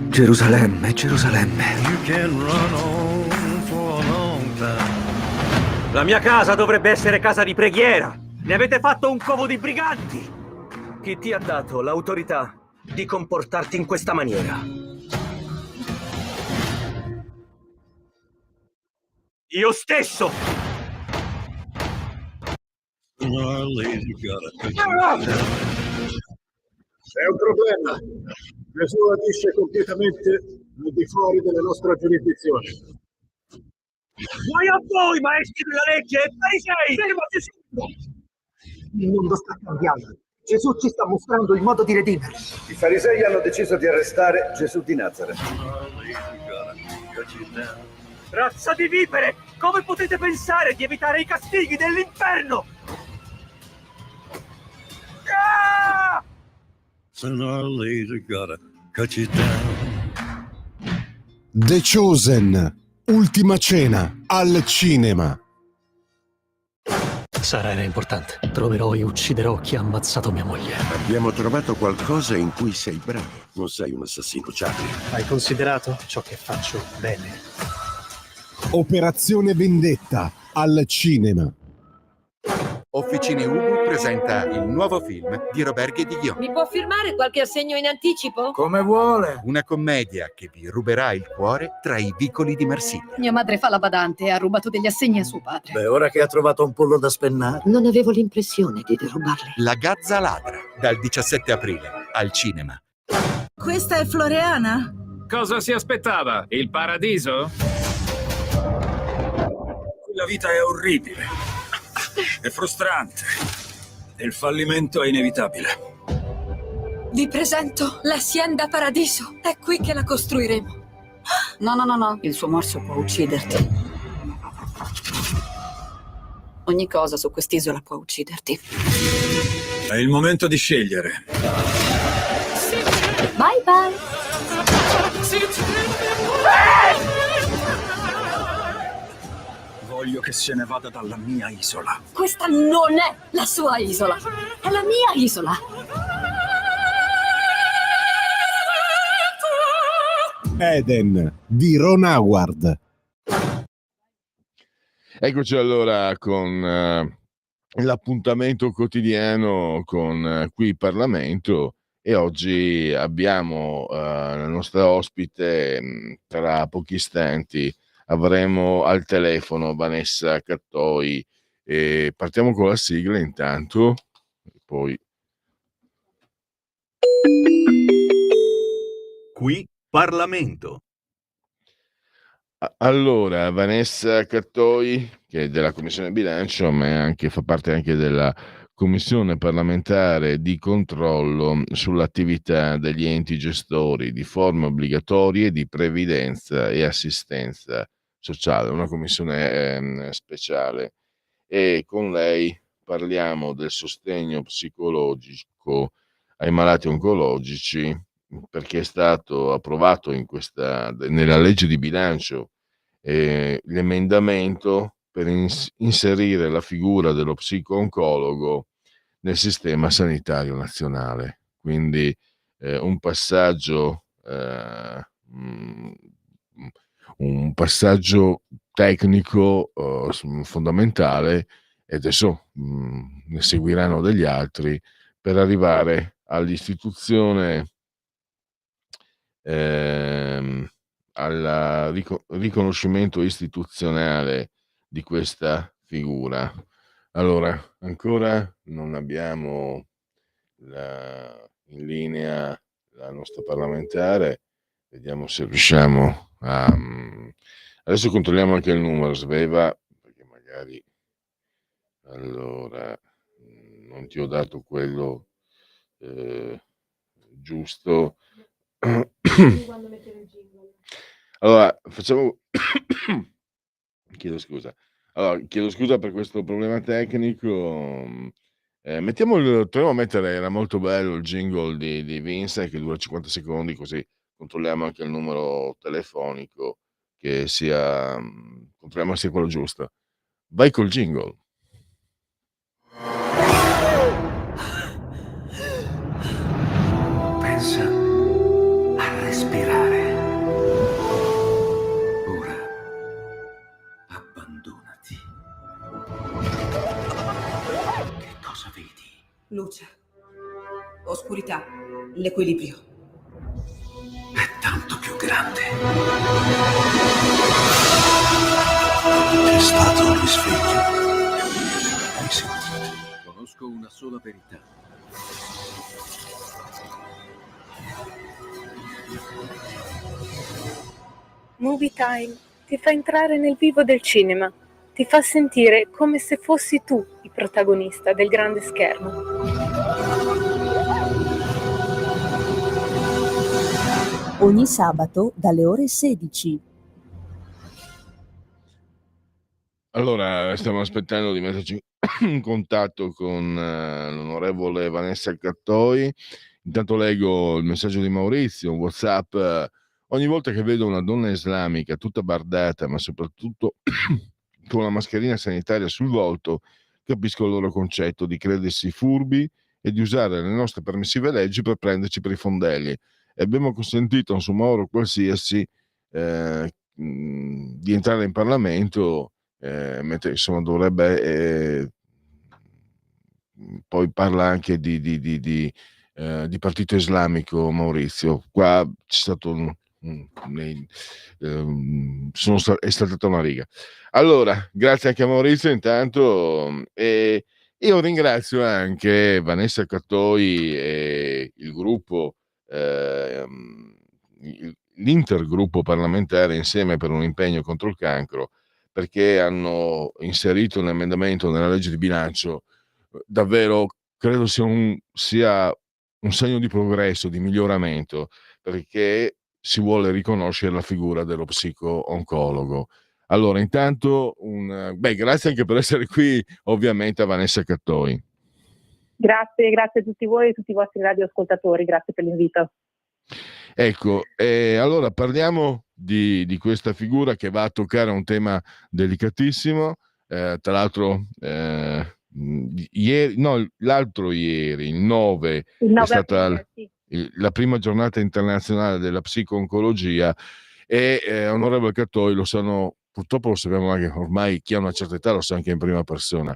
Gerusalemme, Gerusalemme. La mia casa dovrebbe essere casa di preghiera. Ne avete fatto un covo di briganti. Chi ti ha dato l'autorità di comportarti in questa maniera? Io stesso! È un problema. Gesù agisce completamente al di fuori della nostra giurisdizione. Guai a voi, maestri della legge e farisei! Fermati subito! Il mondo sta cambiando. Gesù ci sta mostrando il modo di redimerci. I farisei hanno deciso di arrestare Gesù di Nazareth. Razza di vipere! Come potete pensare di evitare i castighi dell'inferno? Ah! The Chosen, ultima cena al cinema. Sara era importante. Troverò e ucciderò chi ha ammazzato mia moglie. Abbiamo trovato qualcosa in cui sei bravo. Non sei un assassino, Charlie. Hai considerato ciò che faccio bene? Operazione Vendetta al cinema. Officine Ubu presenta il nuovo film di Robert Guédiguian. Mi può firmare qualche assegno in anticipo? Come vuole. Una commedia che vi ruberà il cuore tra i vicoli di Marsiglia. Mia madre fa la badante e ha rubato degli assegni a suo padre. Beh, ora che ha trovato un pollo da spennare. Non avevo l'impressione di derubarli. La Gazza Ladra, dal 17 aprile, al cinema. Questa è Floreana? Cosa si aspettava? Il paradiso? La vita è orribile. È frustrante. E il fallimento è inevitabile. Vi presento l'Hacienda Paradiso. È qui che la costruiremo. No. Il suo morso può ucciderti. Ogni cosa su quest'isola può ucciderti. È il momento di scegliere. Bye bye. Voglio che se ne vada dalla mia isola. Questa non è la sua isola. È la mia isola. Eden di Ron Howard. Eccoci allora con l'appuntamento quotidiano con qui Parlamento, e oggi abbiamo la nostra ospite. Tra pochi istanti avremo al telefono Vanessa Cattoi. Partiamo con la sigla intanto, e poi qui Parlamento. Allora, Vanessa Cattoi, che è della Commissione Bilancio, ma fa parte anche della Commissione parlamentare di controllo sull'attività degli enti gestori di forme obbligatorie di previdenza e assistenza sociale, una commissione speciale. E con lei parliamo del sostegno psicologico ai malati oncologici, perché è stato approvato nella legge di bilancio l'emendamento per inserire la figura dello psico-oncologo nel sistema sanitario nazionale. Quindi un passaggio tecnico fondamentale, e adesso ne seguiranno degli altri per arrivare all'istituzione, al riconoscimento istituzionale di questa figura. Allora, ancora non abbiamo in linea la nostra parlamentare, vediamo se riusciamo a... Adesso controlliamo anche il numero, Sveva, perché magari allora non ti ho dato quello giusto. Allora, facciamo... chiedo scusa. Allora, chiedo scusa per questo problema tecnico. Proviamo a mettere, era molto bello il jingle di Vince, che dura 50 secondi, così controlliamo anche il numero telefonico, che sia... controlliamo se sia quello giusto. Vai col jingle. L'equilibrio. È tanto più grande. È stato un risveglio. Hai sentito? Conosco una sola verità. Movie Time ti fa entrare nel vivo del cinema, ti fa sentire come se fossi tu il protagonista del grande schermo. Ogni sabato dalle ore 16. Allora, stiamo aspettando di metterci in contatto con l'onorevole Vanessa Cattoi. Intanto leggo il messaggio di Maurizio, un WhatsApp. Ogni volta che vedo una donna islamica tutta bardata, ma soprattutto con la mascherina sanitaria sul volto, capisco il loro concetto di credersi furbi e di usare le nostre permissive leggi per prenderci per i fondelli. E abbiamo consentito a un somaro qualsiasi di entrare in Parlamento, mentre insomma dovrebbe poi parla anche di partito islamico. Maurizio, qua c'è stato è stata una riga. Allora, grazie anche a Maurizio intanto, e io ringrazio anche Vanessa Cattoi e il gruppo, l'intergruppo parlamentare Insieme per un impegno contro il cancro, perché hanno inserito un emendamento nella legge di bilancio. Davvero credo sia un segno di progresso, di miglioramento, perché si vuole riconoscere la figura dello psico-oncologo. Allora, intanto, grazie anche per essere qui, ovviamente, a Vanessa Cattoi. Grazie a tutti voi e a tutti i vostri radioascoltatori, grazie per l'invito. Ecco, allora parliamo di questa figura che va a toccare un tema delicatissimo. Tra l'altro, l'altro ieri, il 9 è stata aprile, sì, la prima giornata internazionale della psico-oncologia, e onorevole Cattoi, lo sanno, purtroppo lo sappiamo anche ormai, chi ha una certa età lo sa anche in prima persona.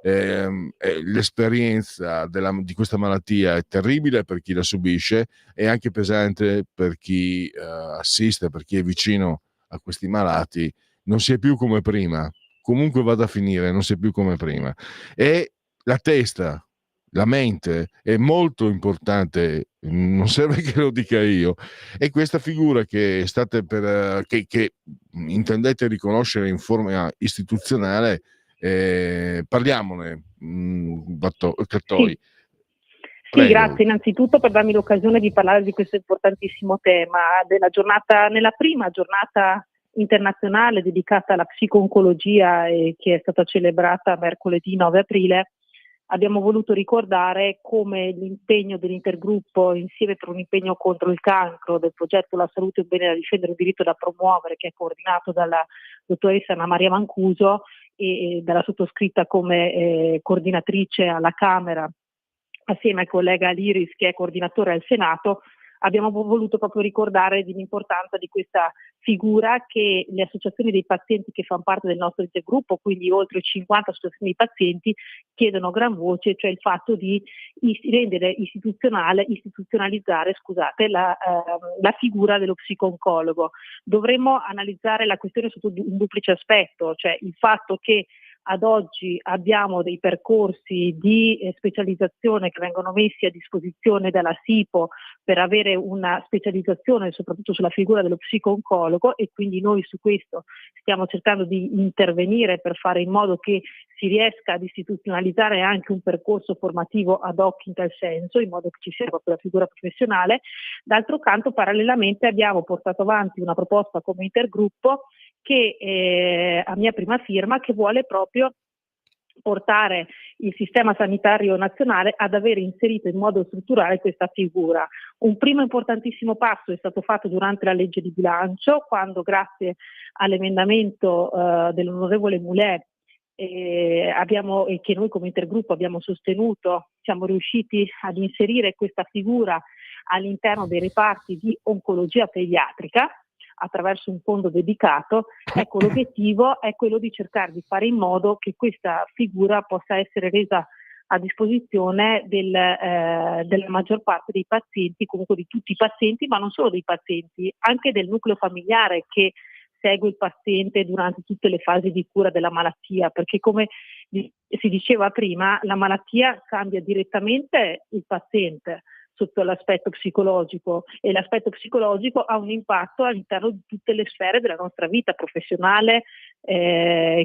L'esperienza di questa malattia è terribile per chi la subisce, e anche pesante per chi assiste, per chi è vicino a questi malati. Non si è più come prima, comunque vada a finire, non si è più come prima. E la testa, la mente è molto importante, non serve che lo dica io, e questa figura che state che intendete riconoscere in forma istituzionale, parliamone, Cattoi. Sì, grazie innanzitutto per darmi l'occasione di parlare di questo importantissimo tema della giornata, nella prima giornata internazionale dedicata alla psico-oncologia, e che è stata celebrata mercoledì 9 aprile. Abbiamo voluto ricordare come l'impegno dell'intergruppo Insieme per un impegno contro il cancro, del progetto La salute è un bene da difendere, un diritto da promuovere, che è coordinato dalla dottoressa Anna Maria Mancuso e dalla sottoscritta come coordinatrice alla Camera, assieme al collega Liris che è coordinatore al Senato. Abbiamo voluto proprio ricordare dell'importanza di questa figura che le associazioni dei pazienti che fanno parte del nostro intergruppo, quindi oltre 50 associazioni di pazienti, chiedono a gran voce, cioè il fatto di rendere istituzionalizzare la figura dello psico-oncologo. Dovremmo analizzare la questione sotto un duplice aspetto, cioè il fatto che ad oggi abbiamo dei percorsi di specializzazione che vengono messi a disposizione dalla SIPO per avere una specializzazione soprattutto sulla figura dello psico-oncologo, e quindi noi su questo stiamo cercando di intervenire per fare in modo che si riesca ad istituzionalizzare anche un percorso formativo ad hoc in tal senso, in modo che ci sia proprio la figura professionale. D'altro canto, parallelamente abbiamo portato avanti una proposta come intergruppo che a mia prima firma, che vuole proprio portare il sistema sanitario nazionale ad avere inserito in modo strutturale questa figura. Un primo importantissimo passo è stato fatto durante la legge di bilancio, quando grazie all'emendamento dell'onorevole Mulè e che noi come intergruppo abbiamo sostenuto, siamo riusciti ad inserire questa figura all'interno dei reparti di oncologia pediatrica attraverso un fondo dedicato. Ecco, l'obiettivo è quello di cercare di fare in modo che questa figura possa essere resa a disposizione della maggior parte dei pazienti, comunque di tutti i pazienti, ma non solo dei pazienti, anche del nucleo familiare che segue il paziente durante tutte le fasi di cura della malattia, perché come si diceva prima, la malattia cambia direttamente il paziente sotto l'aspetto psicologico, e l'aspetto psicologico ha un impatto all'interno di tutte le sfere della nostra vita professionale,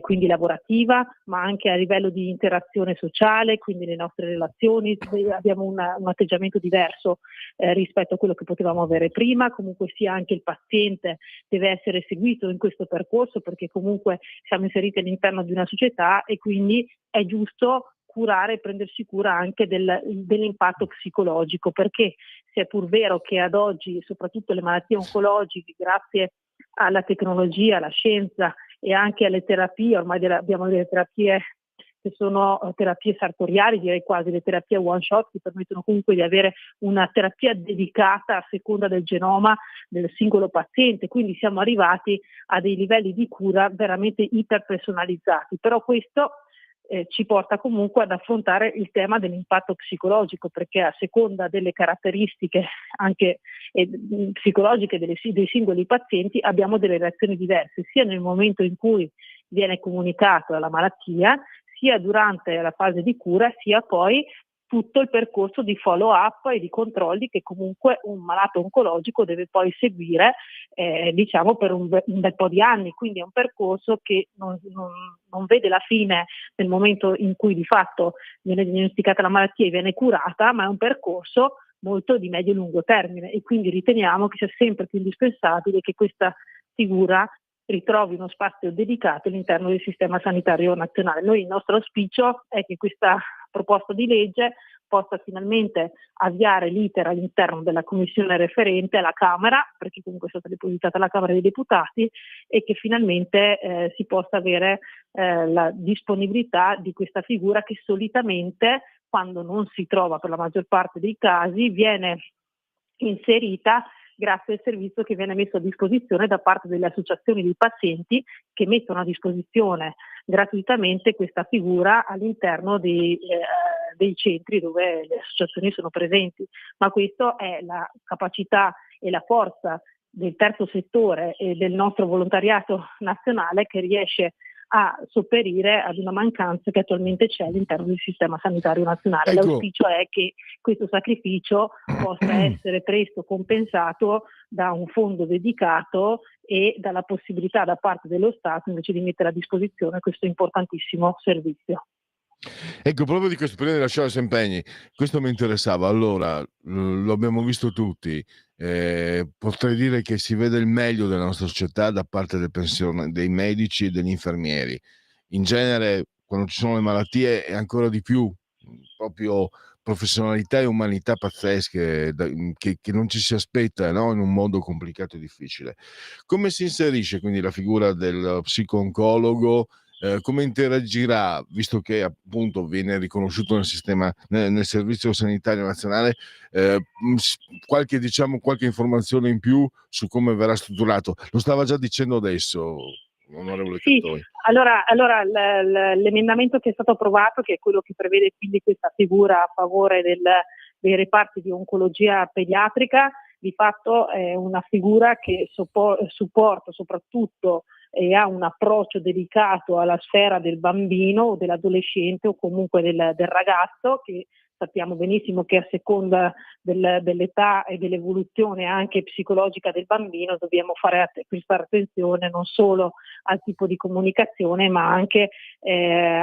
quindi lavorativa, ma anche a livello di interazione sociale, quindi le nostre relazioni. Abbiamo un atteggiamento diverso rispetto a quello che potevamo avere prima. Comunque sia, anche il paziente deve essere seguito in questo percorso, perché comunque siamo inseriti all'interno di una società e quindi è giusto curare e prendersi cura anche dell'impatto psicologico, perché se è pur vero che ad oggi soprattutto le malattie oncologiche, grazie alla tecnologia, alla scienza e anche alle terapie, ormai abbiamo delle terapie che sono terapie sartoriali, direi quasi le terapie one shot, che permettono comunque di avere una terapia dedicata a seconda del genoma del singolo paziente, quindi siamo arrivati a dei livelli di cura veramente iperpersonalizzati, però questo ci porta comunque ad affrontare il tema dell'impatto psicologico, perché a seconda delle caratteristiche anche psicologiche dei singoli pazienti abbiamo delle reazioni diverse, sia nel momento in cui viene comunicata la malattia, sia durante la fase di cura, sia poi tutto il percorso di follow up e di controlli che comunque un malato oncologico deve poi seguire diciamo per un bel po' di anni. Quindi è un percorso che non vede la fine nel momento in cui di fatto viene diagnosticata la malattia e viene curata, ma è un percorso molto di medio e lungo termine, e quindi riteniamo che sia sempre più indispensabile che questa figura ritrovi uno spazio dedicato all'interno del sistema sanitario nazionale. Noi, il nostro auspicio è che questa proposta di legge possa finalmente avviare l'iter all'interno della commissione referente alla Camera, perché comunque è stata depositata alla Camera dei Deputati, e che finalmente si possa avere la disponibilità di questa figura che solitamente, quando non si trova per la maggior parte dei casi, viene inserita grazie al servizio che viene messo a disposizione da parte delle associazioni di pazienti, che mettono a disposizione gratuitamente questa figura all'interno dei centri dove le associazioni sono presenti. Ma questo è la capacità e la forza del terzo settore e del nostro volontariato nazionale, che riesce a sopperire ad una mancanza che attualmente c'è all'interno del sistema sanitario nazionale. Ecco. L'auspicio è che questo sacrificio possa essere presto compensato da un fondo dedicato e dalla possibilità da parte dello Stato invece di mettere a disposizione questo importantissimo servizio. Ecco, proprio di questo prima di lasciare Sempegni, questo mi interessava. Allora, lo abbiamo visto tutti, potrei dire che si vede il meglio della nostra società da parte dei medici e degli infermieri. In genere, quando ci sono le malattie, è ancora di più, proprio professionalità e umanità pazzesche che non ci si aspetta, no? In un mondo complicato e difficile. Come si inserisce quindi la figura del psico-oncologo? Come interagirà, visto che appunto viene riconosciuto nel sistema, nel servizio sanitario nazionale, qualche informazione in più su come verrà strutturato? Lo stava già dicendo adesso, onorevole Cattoi. Allora l'emendamento che è stato approvato, che è quello che prevede quindi questa figura a favore dei reparti di oncologia pediatrica, di fatto è una figura che supporta soprattutto e ha un approccio dedicato alla sfera del bambino o dell'adolescente o comunque del ragazzo, che sappiamo benissimo che a seconda dell'età e dell'evoluzione anche psicologica del bambino dobbiamo prestare attenzione non solo al tipo di comunicazione, ma anche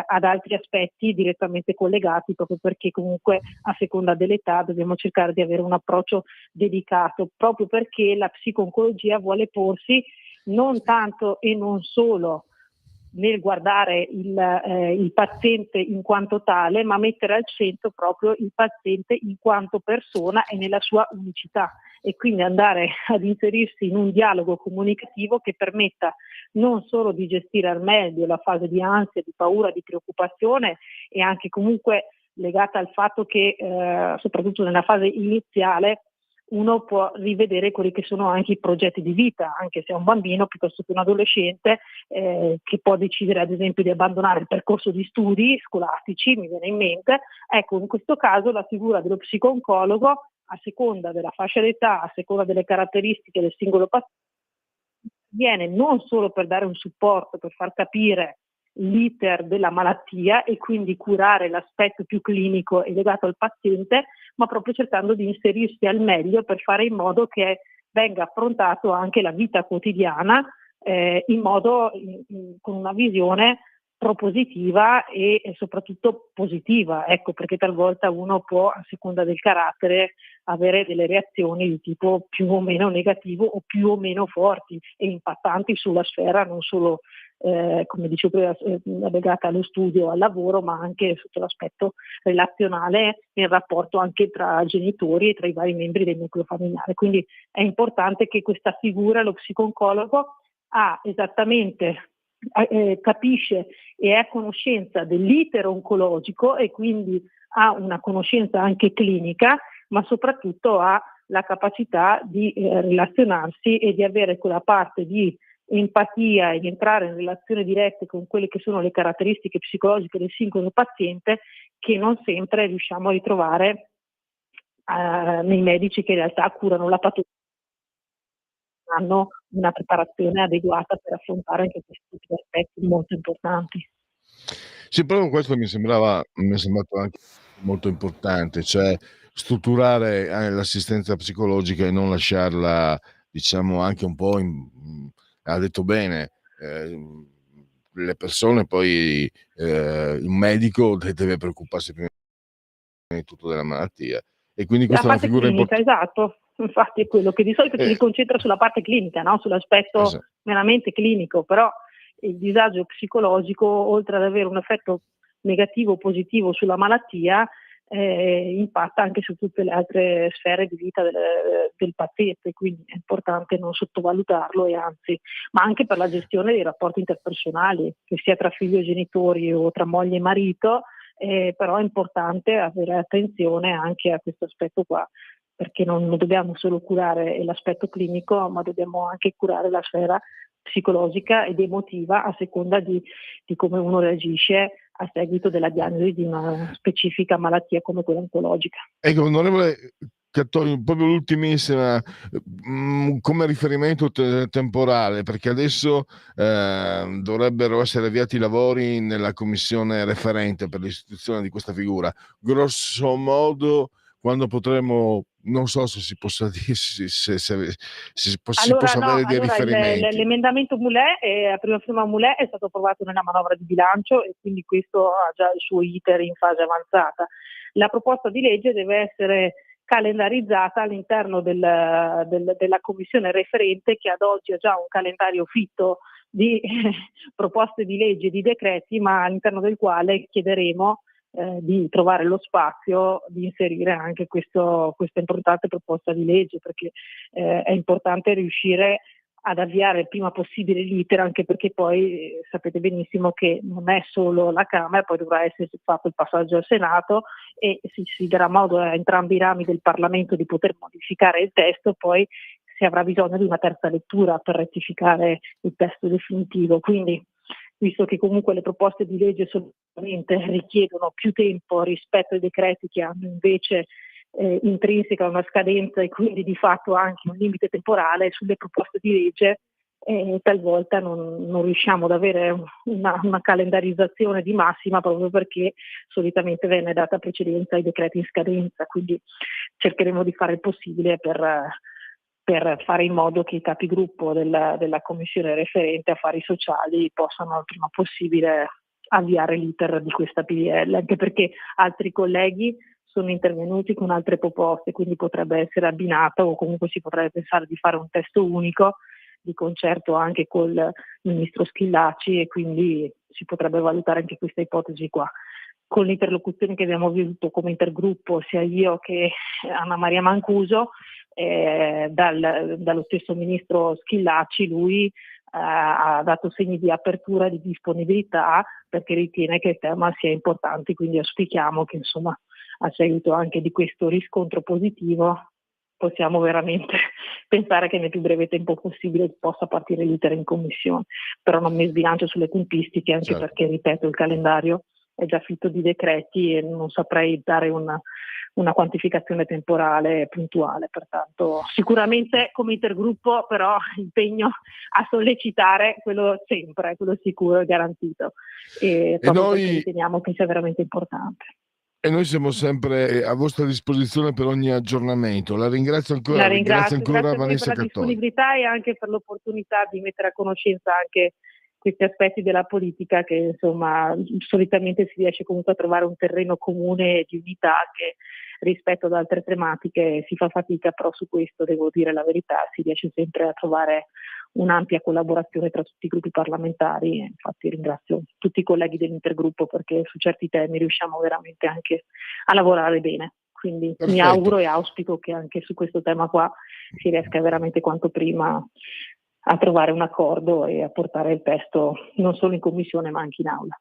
ad altri aspetti direttamente collegati, proprio perché comunque a seconda dell'età dobbiamo cercare di avere un approccio dedicato, proprio perché la psico-oncologia vuole porsi non tanto e non solo nel guardare il paziente in quanto tale, ma mettere al centro proprio il paziente in quanto persona e nella sua unicità, e quindi andare ad inserirsi in un dialogo comunicativo che permetta non solo di gestire al meglio la fase di ansia, di paura, di preoccupazione, e anche comunque legata al fatto che soprattutto nella fase iniziale uno può rivedere quelli che sono anche i progetti di vita, anche se è un bambino piuttosto che un adolescente che può decidere ad esempio di abbandonare il percorso di studi scolastici, mi viene in mente. Ecco, in questo caso la figura dello psico-oncologo, a seconda della fascia d'età, a seconda delle caratteristiche del singolo paziente, viene non solo per dare un supporto, per far capire l'iter della malattia e quindi curare l'aspetto più clinico e legato al paziente, ma proprio cercando di inserirsi al meglio per fare in modo che venga affrontato anche la vita quotidiana in modo con una visione propositiva e soprattutto positiva, ecco, perché talvolta uno può, a seconda del carattere, avere delle reazioni di tipo più o meno negativo o più o meno forti e impattanti sulla sfera non solo come dicevo prima, legata allo studio, al lavoro, ma anche sotto l'aspetto relazionale nel rapporto anche tra genitori e tra i vari membri del nucleo familiare. Quindi è importante che questa figura, lo psico-oncologo, ha esattamente capisce e è a conoscenza dell'iter oncologico e quindi ha una conoscenza anche clinica, ma soprattutto ha la capacità di relazionarsi e di avere quella parte di empatia e di entrare in relazioni dirette con quelle che sono le caratteristiche psicologiche del singolo paziente che non sempre riusciamo a ritrovare nei medici che in realtà curano la patologia, hanno una preparazione adeguata per affrontare anche questi tipi di aspetti molto importanti. Sì, proprio questo mi è sembrato anche molto importante, cioè strutturare l'assistenza psicologica e non lasciarla, diciamo, anche un po' ha detto bene, le persone poi il medico deve preoccuparsi prima di tutto della malattia e quindi La questa è una parte figura clinica, esatto, infatti è quello che di solito si concentra sulla parte clinica, no? Sull'aspetto esatto. meramente clinico, però il disagio psicologico, oltre ad avere un effetto negativo o positivo sulla malattia, impatta anche su tutte le altre sfere di vita del paziente, quindi è importante non sottovalutarlo e anzi, ma anche per la gestione dei rapporti interpersonali, che sia tra figlio e genitori o tra moglie e marito, però è importante avere attenzione anche a questo aspetto qua, perché non dobbiamo solo curare l'aspetto clinico, ma dobbiamo anche curare la sfera psicologica ed emotiva a seconda di come uno reagisce a seguito della diagnosi di una specifica malattia come quella oncologica. Ecco, onorevole Cattori, proprio l'ultimissima, come riferimento temporale, perché adesso dovrebbero essere avviati i lavori nella commissione referente per l'istituzione di questa figura. Grosso modo, quando potremo, non so se si possa dire, si possa avere dei riferimenti. L'emendamento Mulè, a prima firma Mulè, è stato approvato nella manovra di bilancio e quindi questo ha già il suo iter in fase avanzata. La proposta di legge deve essere calendarizzata all'interno della commissione referente, che ad oggi ha già un calendario fitto di proposte di legge, di decreti, ma all'interno del quale chiederemo di trovare lo spazio di inserire anche questa importante proposta di legge, perché è importante riuscire ad avviare il prima possibile l'iter, anche perché poi sapete benissimo che non è solo la Camera, poi dovrà essere fatto il passaggio al Senato e si darà modo a entrambi i rami del Parlamento di poter modificare il testo, poi si avrà bisogno di una terza lettura per rettificare il testo definitivo. Quindi, visto che comunque le proposte di legge solitamente richiedono più tempo rispetto ai decreti che hanno invece intrinseca una scadenza e quindi di fatto anche un limite temporale, sulle proposte di legge talvolta non riusciamo ad avere una calendarizzazione di massima, proprio perché solitamente viene data precedenza ai decreti in scadenza, quindi cercheremo di fare il possibile per fare in modo che i capigruppo della commissione referente affari sociali possano il prima possibile avviare l'iter di questa PDL, anche perché altri colleghi sono intervenuti con altre proposte, quindi potrebbe essere abbinata o comunque si potrebbe pensare di fare un testo unico di concerto anche col ministro Schillaci e quindi si potrebbe valutare anche questa ipotesi qua. Con l'interlocuzione che abbiamo avuto come intergruppo, sia io che Anna Maria Mancuso, dallo stesso ministro Schillaci, lui ha dato segni di apertura e di disponibilità perché ritiene che il tema sia importante, quindi auspichiamo che insomma a seguito anche di questo riscontro positivo possiamo veramente pensare che nel più breve tempo possibile possa partire l'iter in commissione, però non mi sbilancio sulle tempistiche, anche Certo. perché, ripeto, il calendario è già fitto di decreti e non saprei dare una quantificazione temporale puntuale, pertanto sicuramente come intergruppo però impegno a sollecitare quello sempre, quello sicuro e garantito, e proprio perché riteniamo che sia veramente importante. E noi siamo sempre a vostra disposizione per ogni aggiornamento. La ringrazio ancora, Grazie a voi Vanessa per la Cattoli. disponibilità e anche per l'opportunità di mettere a conoscenza anche questi aspetti della politica, che insomma solitamente si riesce comunque a trovare un terreno comune di unità che rispetto ad altre tematiche si fa fatica, però su questo devo dire la verità, si riesce sempre a trovare un'ampia collaborazione tra tutti i gruppi parlamentari, e infatti ringrazio tutti i colleghi dell'intergruppo perché su certi temi riusciamo veramente anche a lavorare bene. Quindi mi Perfetto. auguro e auspico che anche su questo tema qua si riesca veramente quanto prima a trovare un accordo e a portare il testo non solo in commissione ma anche in aula.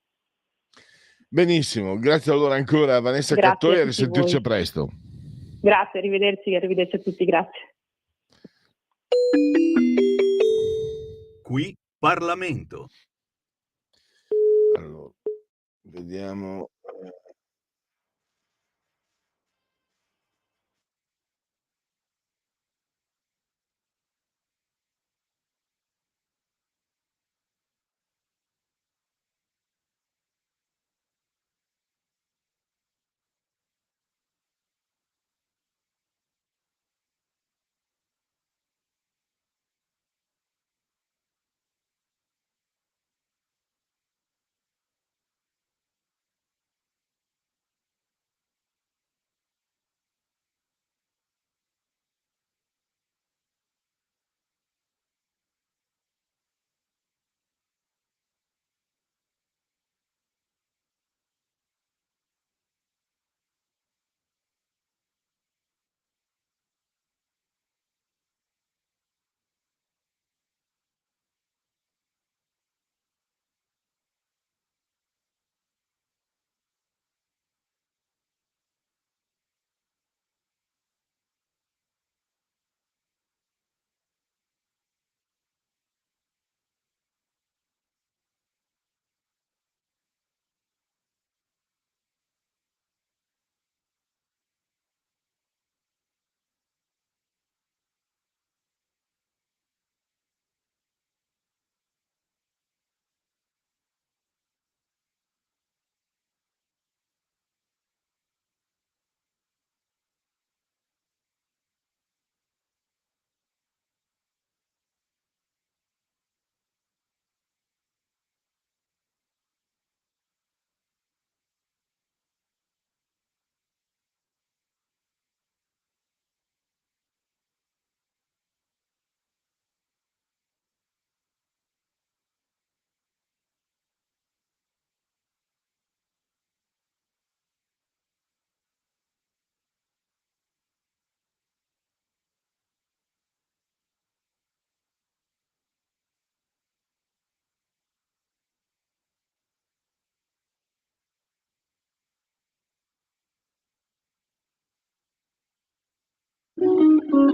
Benissimo, grazie allora ancora a Vanessa Grazie Cattoli, a a tutti risentirci voi. a presto. Grazie, arrivederci a tutti, grazie. Qui Parlamento. Allora, vediamo.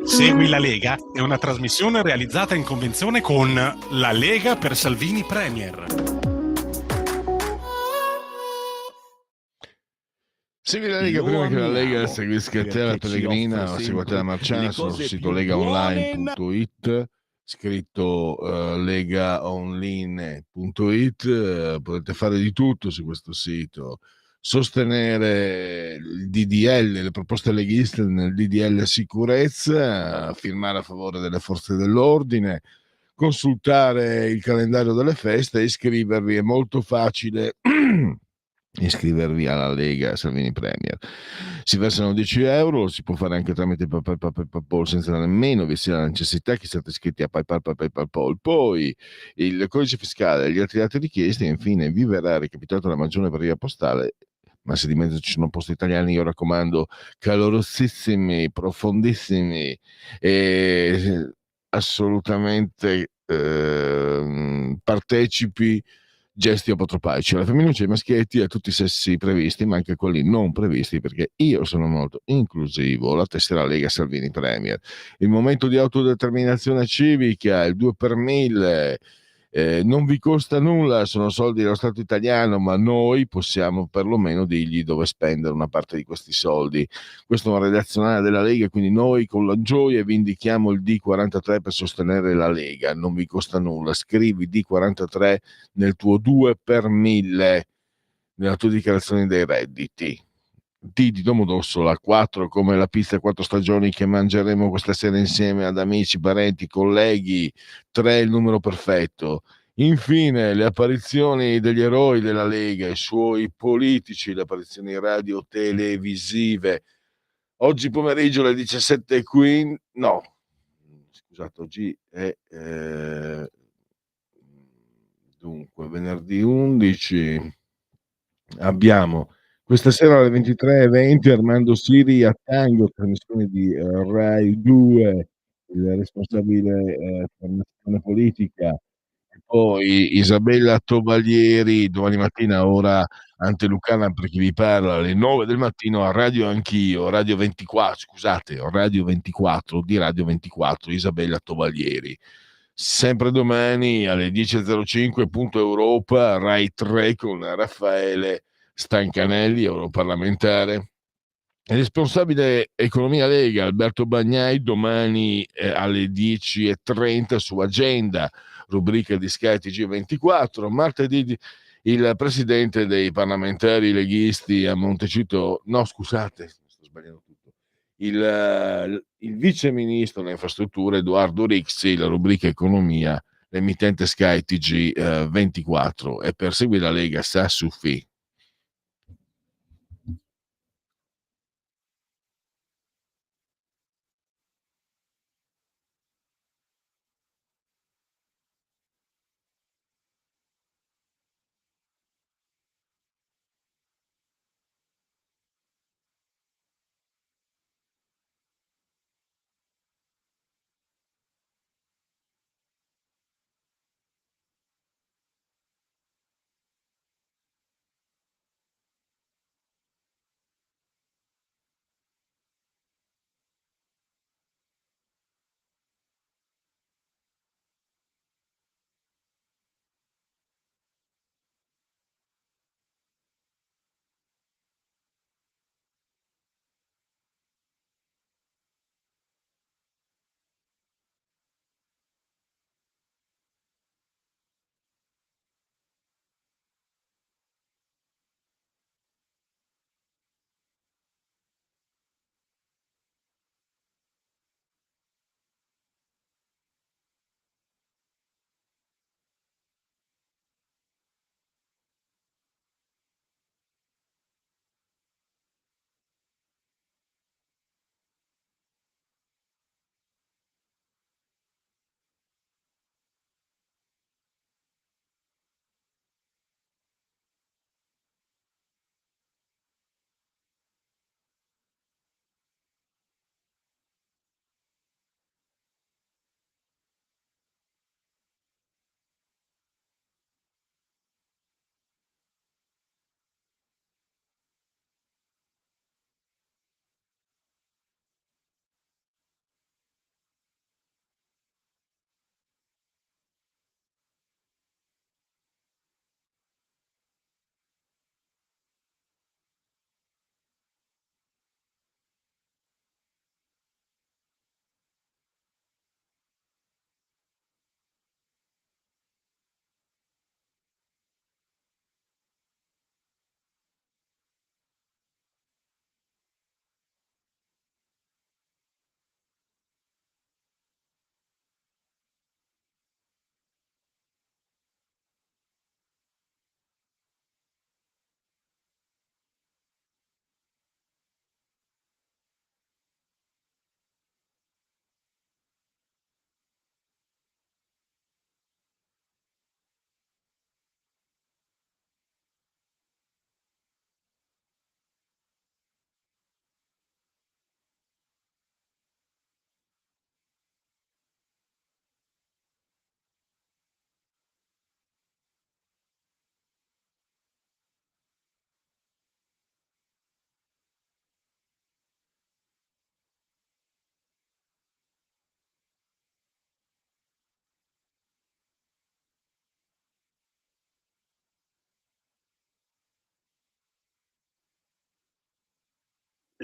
Segui la Lega è una trasmissione realizzata in convenzione con La Lega per Salvini Premier. Segui la Lega prima che la Lega seguisca te la Pellegrina, o seguite la Marciana sul sito legaonline.it, scritto legaonline.it. Potete fare di tutto su questo sito, sostenere il DDL, le proposte leghiste nel DDL sicurezza, firmare a favore delle forze dell'ordine, consultare il calendario delle feste, iscrivervi, è molto facile. Iscrivervi alla Lega Salvini Premier. Si versano 10 euro, si può fare anche tramite PayPal senza nemmeno vi sia la necessità che siate iscritti a PayPal. Poi il codice fiscale e gli altri dati richiesti, e infine vi verrà recapitato la maggiore per via postale. Ma se di mezzo ci sono posti italiani, io raccomando, calorosissimi, profondissimi e assolutamente partecipi gesti apotropaici alle femminucce, ai maschietti, a tutti i sessi previsti, ma anche quelli non previsti, perché io sono molto inclusivo. La tessera Lega Salvini Premier. Il momento di autodeterminazione civica, il 2 per 1000, non vi costa nulla, sono soldi dello Stato italiano, ma noi possiamo perlomeno dirgli dove spendere una parte di questi soldi. Questo è un redazionale della Lega, quindi noi con la gioia vi indichiamo il D43 per sostenere la Lega, non vi costa nulla. Scrivi D43 nel tuo 2 per 1000 nella tua dichiarazione dei redditi. D di Domodossola, 4 come la pizza 4 stagioni che mangeremo questa sera insieme ad amici, parenti, colleghi, 3 il numero perfetto. Infine le apparizioni degli eroi della Lega, i suoi politici, le apparizioni radio televisive. Oggi pomeriggio alle 17:15, no, scusate, oggi è dunque venerdì 11, abbiamo questa sera alle 23:20 Armando Siri a Tango, trasmissione di Rai 2, il responsabile formazione politica, e poi Isabella Tovaglieri domani mattina ora antelucana per chi vi parla alle 9 del mattino a Radio Anch'io, Radio 24, scusate, Radio 24 di Radio 24, Isabella Tovaglieri. Sempre domani alle 10:05 Punto Europa, Rai 3 con Raffaele Stancanelli, europarlamentare. Il responsabile economia Lega Alberto Bagnai domani alle 10:30 su Agenda, rubrica di Sky TG24. Martedì il presidente dei parlamentari leghisti a Montecito, no scusate, sto sbagliando tutto, il vice ministro delle infrastrutture Edoardo Rixi, la rubrica economia, l'emittente Sky TG24, e per seguire la Lega sta su FI.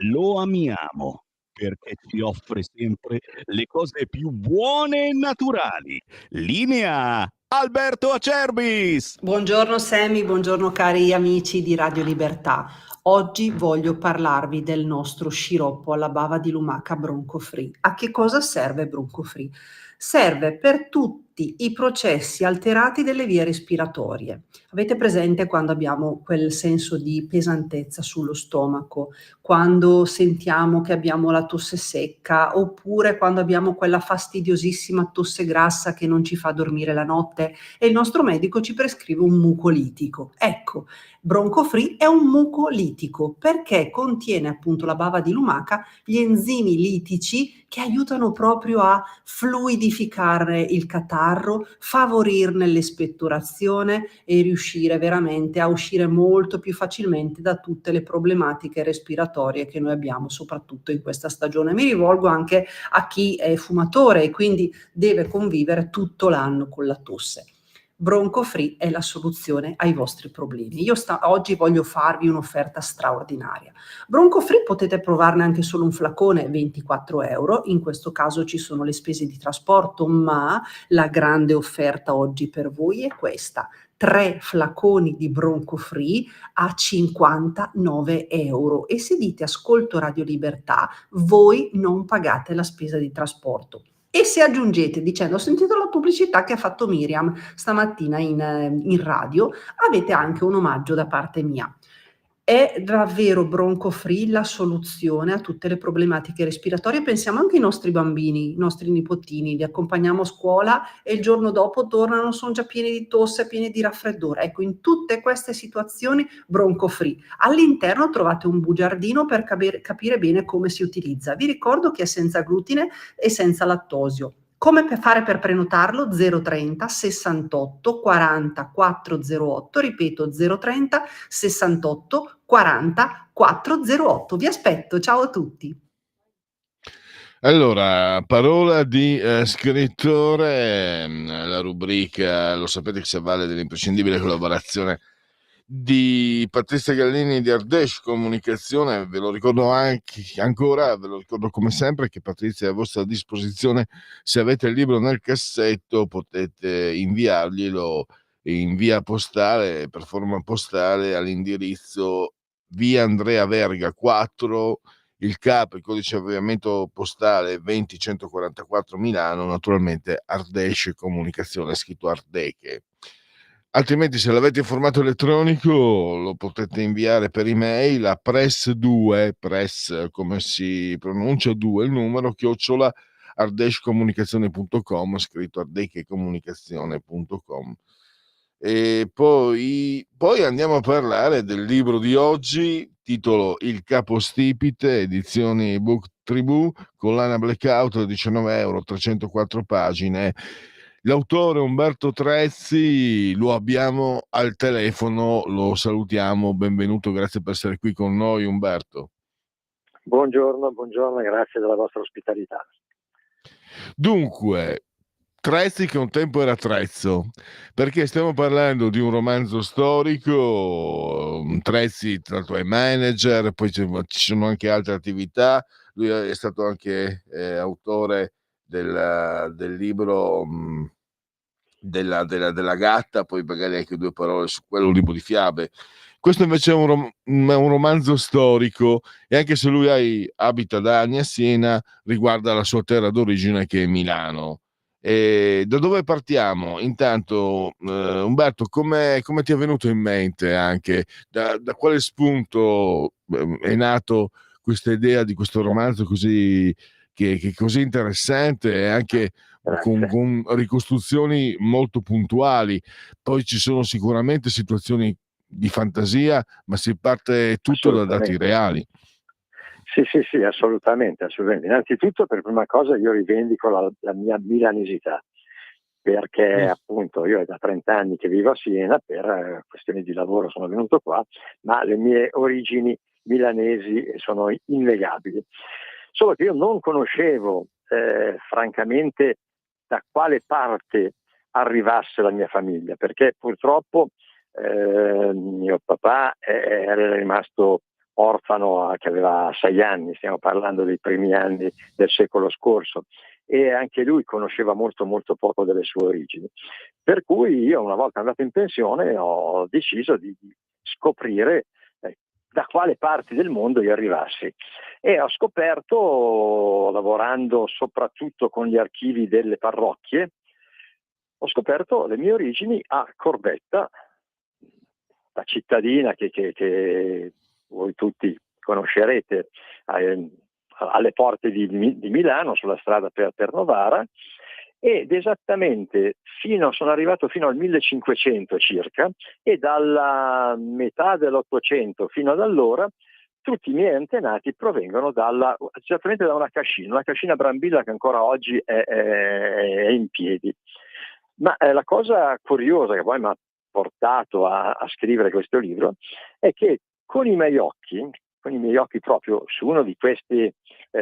Lo amiamo perché ci offre sempre le cose più buone e naturali. Linea Alberto Acerbis! Buongiorno Semi, buongiorno cari amici di Radio Libertà. Oggi voglio parlarvi del nostro sciroppo alla bava di lumaca Bronco Free. A che cosa serve Bronco Free? Serve per tutti i processi alterati delle vie respiratorie. Avete presente quando abbiamo quel senso di pesantezza sullo stomaco, quando sentiamo che abbiamo la tosse secca, oppure quando abbiamo quella fastidiosissima tosse grassa che non ci fa dormire la notte e il nostro medico ci prescrive un mucolitico? Ecco, Bronco Free è un mucolitico perché contiene appunto la bava di lumaca, gli enzimi litici che aiutano proprio a fluidificare il catarro, favorirne l'espettorazione e riuscire veramente a uscire molto più facilmente da tutte le problematiche respiratorie che noi abbiamo, soprattutto in questa stagione. Mi rivolgo anche a chi è fumatore e quindi deve convivere tutto l'anno con la tosse. Bronco Free è la soluzione ai vostri problemi. Io oggi voglio farvi un'offerta straordinaria. Bronco Free potete provarne anche solo un flacone, 24 euro. In questo caso ci sono le spese di trasporto, ma la grande offerta oggi per voi è questa: 3 flaconi di Bronco Free a 59 euro. E se dite ascolto Radio Libertà, voi non pagate la spesa di trasporto. E se aggiungete dicendo ho sentito la pubblicità che ha fatto Miriam stamattina in radio, avete anche un omaggio da parte mia. È davvero Bronco Free la soluzione a tutte le problematiche respiratorie? Pensiamo anche ai nostri bambini, i nostri nipotini, li accompagniamo a scuola e il giorno dopo tornano, sono già pieni di tosse, pieni di raffreddore. Ecco, in tutte queste situazioni Bronco Free. All'interno trovate un bugiardino per capire bene come si utilizza. Vi ricordo che è senza glutine e senza lattosio. Come fare per prenotarlo? 030 68 40 408, ripeto 030 68 40 408. Vi aspetto, ciao a tutti. Allora, parola di scrittore, la rubrica, lo sapete che si avvale dell'imprescindibile collaborazione di Patrizia Gallini di Ardèche Comunicazione. Ve lo ricordo ancora, ve lo ricordo come sempre che Patrizia è a vostra disposizione. Se avete il libro nel cassetto potete inviarglielo in via postale, per forma postale, all'indirizzo via Andrea Verga 4, il CAP, il codice di avviamento postale 20144 Milano, naturalmente Ardèche Comunicazione, scritto Ardèche. Altrimenti, se l'avete in formato elettronico, lo potete inviare per email a press2, press come si pronuncia 2 il numero, @ ardèchecomunicazione.com, scritto ardèchecomunicazione.com. E poi andiamo a parlare del libro di oggi, titolo Il capostipite, edizioni Book Tribù, collana Blackout, 19 euro, 304 pagine. L'autore Umberto Trezzi lo abbiamo al telefono, lo salutiamo, benvenuto, grazie per essere qui con noi Umberto. Buongiorno, grazie della vostra ospitalità. Dunque, Trezzi che un tempo era Trezzo, perché stiamo parlando di un romanzo storico. Trezzi tra l'altro è manager, poi ci sono anche altre attività, lui è stato anche autore del libro della gatta, poi magari anche 2 parole su quello, un libro di fiabe. Questo invece è un romanzo storico, e anche se lui abita da anni a Siena, riguarda la sua terra d'origine che è Milano. E da dove partiamo? Intanto Umberto, come ti è venuto in mente, anche da quale spunto è nato questa idea di questo romanzo così che è così interessante e anche con ricostruzioni molto puntuali? Poi ci sono sicuramente situazioni di fantasia, ma si parte tutto da dati reali. Sì, assolutamente. Innanzitutto, per prima cosa, io rivendico la mia milanesità, perché appunto io è da 30 anni che vivo a Siena, per questioni di lavoro sono venuto qua, ma le mie origini milanesi sono innegabili. Solo che io non conoscevo francamente da quale parte arrivasse la mia famiglia, perché purtroppo mio papà era rimasto orfano che aveva 6 anni, stiamo parlando dei primi anni del secolo scorso, e anche lui conosceva molto molto poco delle sue origini. Per cui io, una volta andato in pensione, ho deciso di scoprire da quale parte del mondo io arrivassi, e ho scoperto, lavorando soprattutto con gli archivi delle parrocchie, ho scoperto le mie origini a Corbetta, la cittadina che voi tutti conoscerete, alle porte di Milano, sulla strada per Novara, ed esattamente sono arrivato fino al 1500 circa, e dalla metà dell'Ottocento fino ad allora tutti i miei antenati provengono esattamente da una cascina Brambilla che ancora oggi è in piedi. Ma la cosa curiosa che poi mi ha portato a scrivere questo libro è che con i miei occhi proprio su uno di questi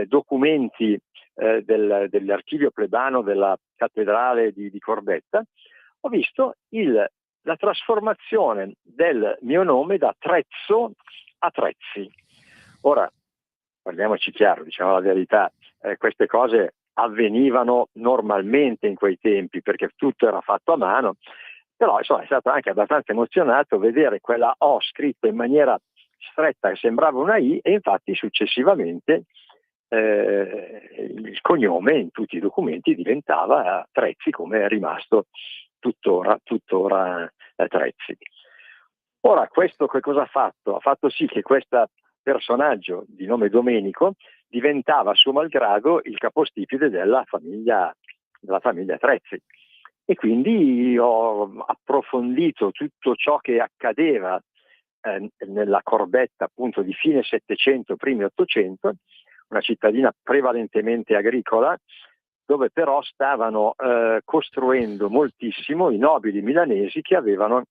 documenti dell'archivio plebano della cattedrale di Corbetta, ho visto la trasformazione del mio nome da Trezzo a Trezzi. Ora, parliamoci chiaro, diciamo la verità, queste cose avvenivano normalmente in quei tempi perché tutto era fatto a mano, però insomma è stato anche abbastanza emozionato vedere quella O scritta in maniera stretta che sembrava una I, e infatti successivamente il cognome in tutti i documenti diventava Trezzi, come è rimasto tuttora Trezzi. Ora, questo che cosa ha fatto? Ha fatto sì che questo personaggio di nome Domenico diventava a suo malgrado il capostipite della famiglia Trezzi, e quindi ho approfondito tutto ciò che accadeva nella Corbetta appunto di fine Settecento, primi Ottocento, una cittadina prevalentemente agricola, dove però stavano costruendo moltissimo i nobili milanesi che avevano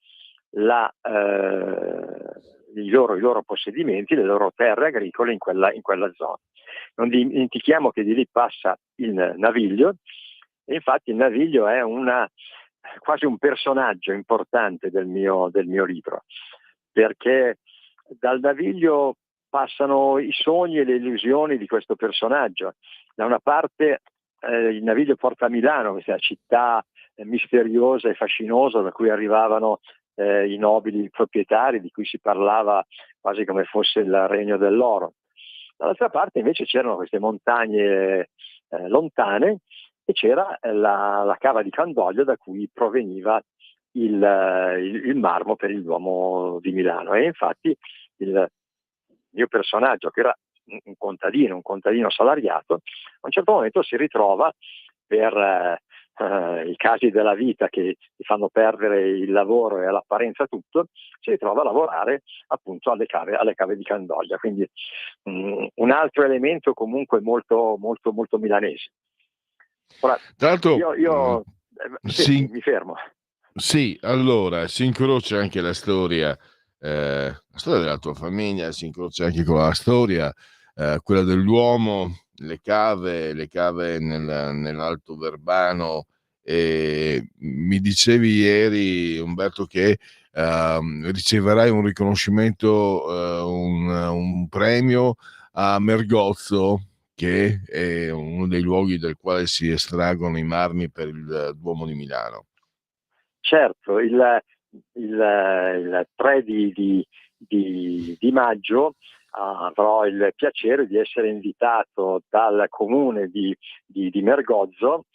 i loro possedimenti, le loro terre agricole in quella zona. Non dimentichiamo che di lì passa il Naviglio, e infatti il Naviglio è quasi un personaggio importante del mio libro, perché dal Naviglio passano i sogni e le illusioni di questo personaggio. Da una parte il Naviglio porta a Milano, questa città misteriosa e fascinosa da cui arrivavano i nobili proprietari, di cui si parlava quasi come fosse il regno dell'oro. Dall'altra parte invece c'erano queste montagne lontane, e c'era la cava di Candoglio da cui proveniva il marmo per il Duomo di Milano. E infatti il mio personaggio, che era un contadino salariato, a un certo momento si ritrova, per i casi della vita che ti fanno perdere il lavoro e all'apparenza tutto, si ritrova a lavorare appunto alle cave di Candoglia. Quindi un altro elemento comunque molto molto molto milanese. Ora, tra l'altro mi fermo. Sì, allora si incrocia anche la storia della tua famiglia, si incrocia anche con la storia, quella dell'uomo, le cave nell'Alto Verbano. E mi dicevi ieri, Umberto, che riceverai un riconoscimento, un premio a Mergozzo, che è uno dei luoghi del quale si estraggono i marmi per il Duomo di Milano. Certo, il 3 di maggio avrò il piacere di essere invitato dal comune di Mergozzo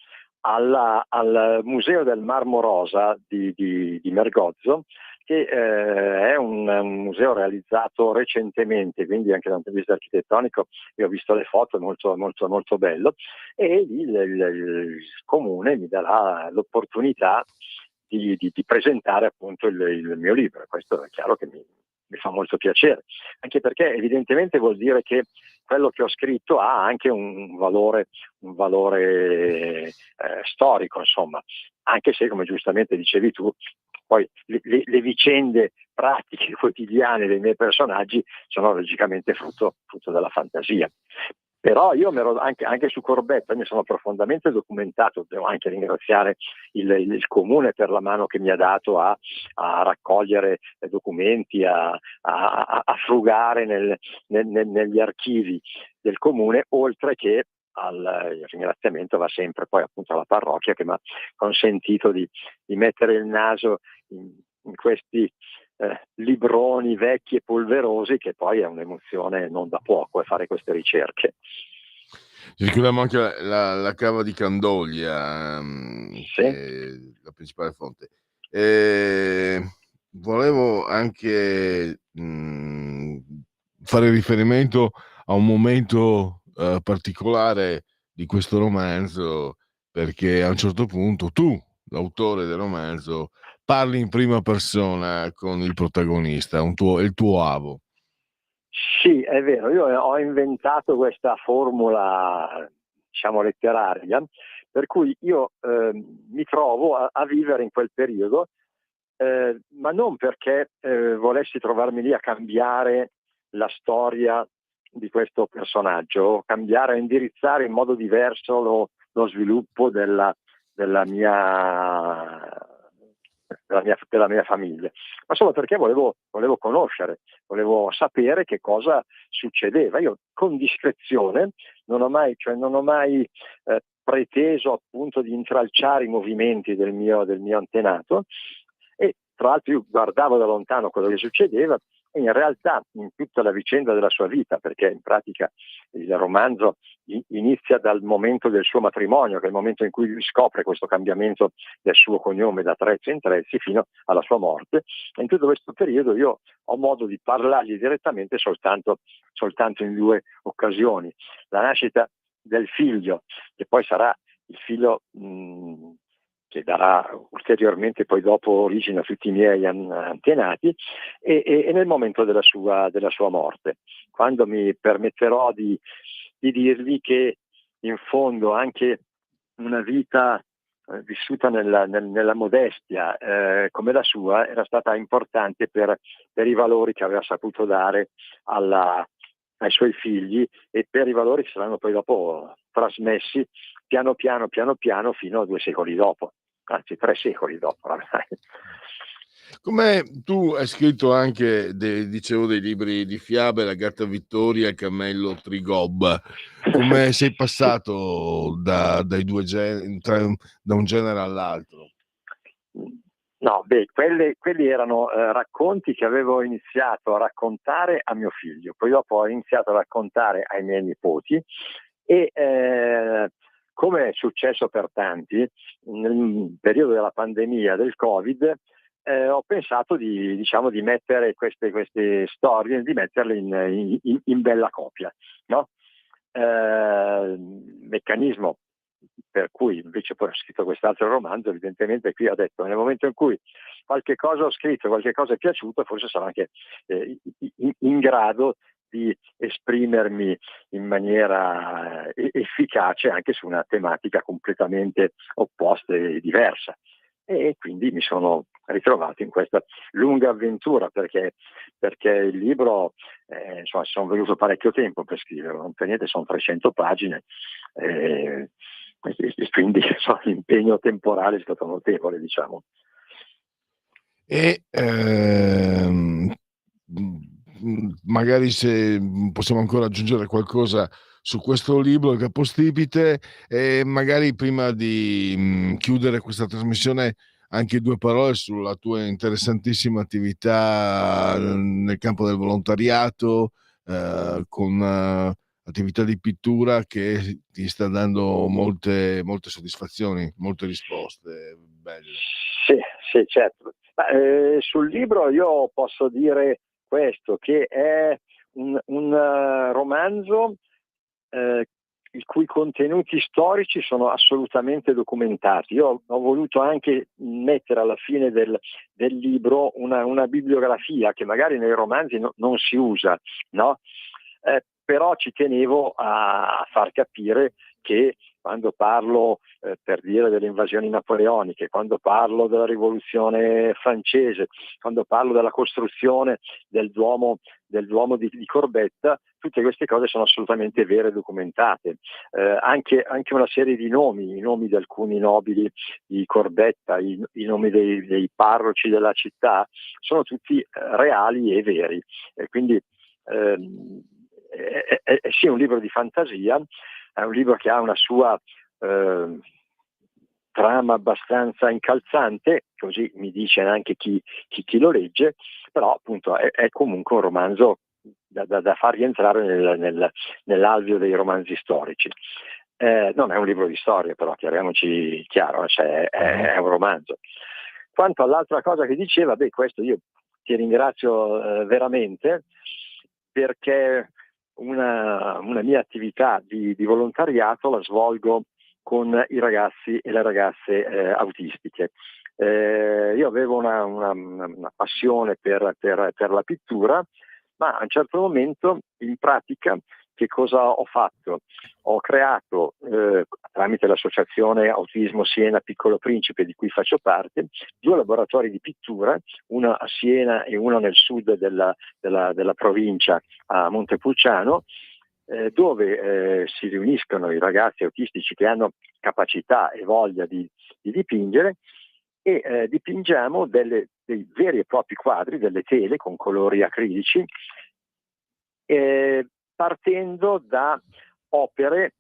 al Museo del Marmo Rosa di Mergozzo, che è un museo realizzato recentemente, quindi anche da un punto di vista architettonico io ho visto le foto, è molto molto molto bello, e il comune mi darà l'opportunità di presentare appunto il mio libro. Questo è chiaro che mi fa molto piacere, anche perché evidentemente vuol dire che quello che ho scritto ha anche un valore storico, insomma, anche se, come giustamente dicevi tu, poi le vicende pratiche quotidiane dei miei personaggi sono logicamente frutto della fantasia. Però io anche su Corbetta mi sono profondamente documentato, devo anche ringraziare il comune per la mano che mi ha dato a raccogliere documenti, a frugare negli archivi del comune, oltre che il ringraziamento va sempre poi appunto alla parrocchia che mi ha consentito di mettere il naso in questi libroni vecchi e polverosi, che poi è un'emozione non da poco fare queste ricerche. Ricordiamo anche la cava di Candoglia, Sì. che è la principale fonte. Volevo anche fare riferimento a un momento particolare di questo romanzo, perché a un certo punto tu, l'autore del romanzo, parli in prima persona con il protagonista, il tuo avo. Sì, è vero, io ho inventato questa formula, diciamo, letteraria, per cui io mi trovo a vivere in quel periodo, ma non perché volessi trovarmi lì a cambiare la storia di questo personaggio, cambiare, indirizzare in modo diverso lo sviluppo della mia famiglia, ma solo perché volevo conoscere, volevo sapere che cosa succedeva. Io con discrezione non ho mai preteso appunto di intralciare i movimenti del mio antenato, e tra l'altro io guardavo da lontano quello che succedeva, e in realtà in tutta la vicenda della sua vita, perché in pratica il romanzo inizia dal momento del suo matrimonio, che è il momento in cui lui scopre questo cambiamento del suo cognome da Trezzi in Trezzi fino alla sua morte, e in tutto questo periodo io ho modo di parlargli direttamente soltanto in due occasioni: la nascita del figlio, che poi sarà il figlio che darà ulteriormente poi dopo origine a tutti i miei antenati, e nel momento della sua morte, quando mi permetterò di dirgli che in fondo anche una vita vissuta nella modestia come la sua era stata importante per i valori che aveva saputo dare ai suoi figli, e per i valori che saranno poi dopo trasmessi piano piano fino a 2 secoli dopo, anzi 3 secoli dopo. Come tu hai scritto anche, dicevo, dei libri di fiabe, La gatta Vittoria e Cammello Trigobba, come sei passato dai due generi, da un genere all'altro? No, quelli erano racconti che avevo iniziato a raccontare a mio figlio, poi dopo ho iniziato a raccontare ai miei nipoti, e come è successo per tanti, nel periodo della pandemia del Covid, ho pensato di mettere queste storie, di metterle in bella copia, no? Meccanismo per cui invece poi ho scritto quest'altro romanzo, evidentemente qui ho detto, nel momento in cui qualche cosa ho scritto, qualche cosa è piaciuto, forse sarò anche in grado di esprimermi in maniera efficace anche su una tematica completamente opposta e diversa. E quindi mi sono ritrovato in questa lunga avventura, perché il libro, insomma, ci sono venuto parecchio tempo per scriverlo, non per niente sono 300 pagine, e quindi l'impegno temporale è stato notevole, diciamo. E magari se possiamo ancora aggiungere qualcosa su questo libro, il capostipite, e magari prima di chiudere questa trasmissione anche 2 parole sulla tua interessantissima attività nel campo del volontariato, con attività di pittura che ti sta dando molte soddisfazioni, molte risposte belle. Sì, certo. Sul libro io posso dire questo, che è un romanzo i cui contenuti storici sono assolutamente documentati. Io ho voluto anche mettere alla fine del libro una bibliografia che magari nei romanzi non si usa, no? Però ci tenevo a far capire che quando parlo, per dire, delle invasioni napoleoniche, quando parlo della rivoluzione francese, quando parlo della costruzione del Duomo di Corbetta, tutte queste cose sono assolutamente vere e documentate. Anche una serie di nomi, i nomi di alcuni nobili di Corbetta, i nomi dei parroci della città, sono tutti reali e veri. E quindi è sì un libro di fantasia, è un libro che ha una sua trama abbastanza incalzante, così mi dice anche chi lo legge, però appunto è comunque un romanzo da far rientrare nell'alveo dei romanzi storici. Non è un libro di storia, però chiariamoci chiaro, cioè è un romanzo. Quanto all'altra cosa che diceva, questo io ti ringrazio veramente, perché una mia attività di volontariato la svolgo con i ragazzi e le ragazze autistiche. Io avevo una passione per la pittura, ma a un certo momento in pratica che cosa ho fatto? Ho creato, tramite l'associazione Autismo Siena Piccolo Principe, di cui faccio parte, 2 laboratori di pittura, uno a Siena e uno nel sud della provincia, a Montepulciano, dove si riuniscono i ragazzi autistici che hanno capacità e voglia di dipingere, e dipingiamo dei veri e propri quadri, delle tele con colori acrilici, partendo da opere,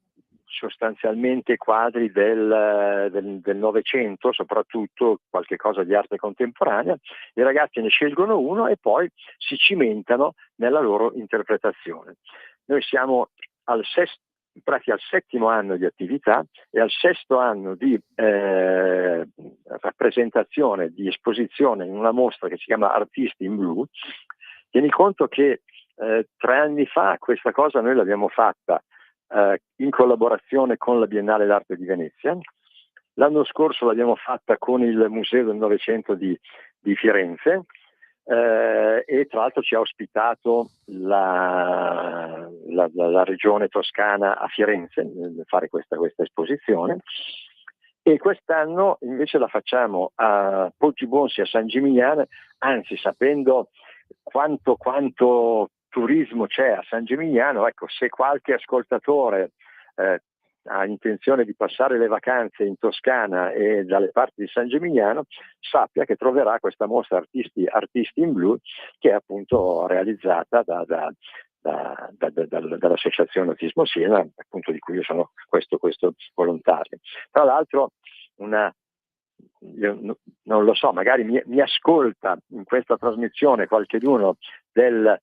sostanzialmente quadri del Novecento, soprattutto qualche cosa di arte contemporanea. I ragazzi ne scelgono uno e poi si cimentano nella loro interpretazione. Noi siamo al 7° anno di attività e al 6° anno di rappresentazione, di esposizione in una mostra che si chiama Artisti in Blu. Tieni conto che 3 anni fa questa cosa noi l'abbiamo fatta in collaborazione con la Biennale d'Arte di Venezia. L'anno scorso l'abbiamo fatta con il Museo del Novecento di Firenze, e tra l'altro ci ha ospitato la regione toscana a Firenze nel fare questa esposizione, e quest'anno invece la facciamo a Poggibonsi, a San Gimignano, anzi, sapendo quanto turismo c'è a San Gimignano, ecco, se qualche ascoltatore ha intenzione di passare le vacanze in Toscana e dalle parti di San Gimignano, sappia che troverà questa mostra Artisti in Blu, che è appunto realizzata dall'associazione Autismo Siena, appunto di cui io sono questo volontario. Tra l'altro io non lo so, magari mi ascolta in questa trasmissione qualcheduno del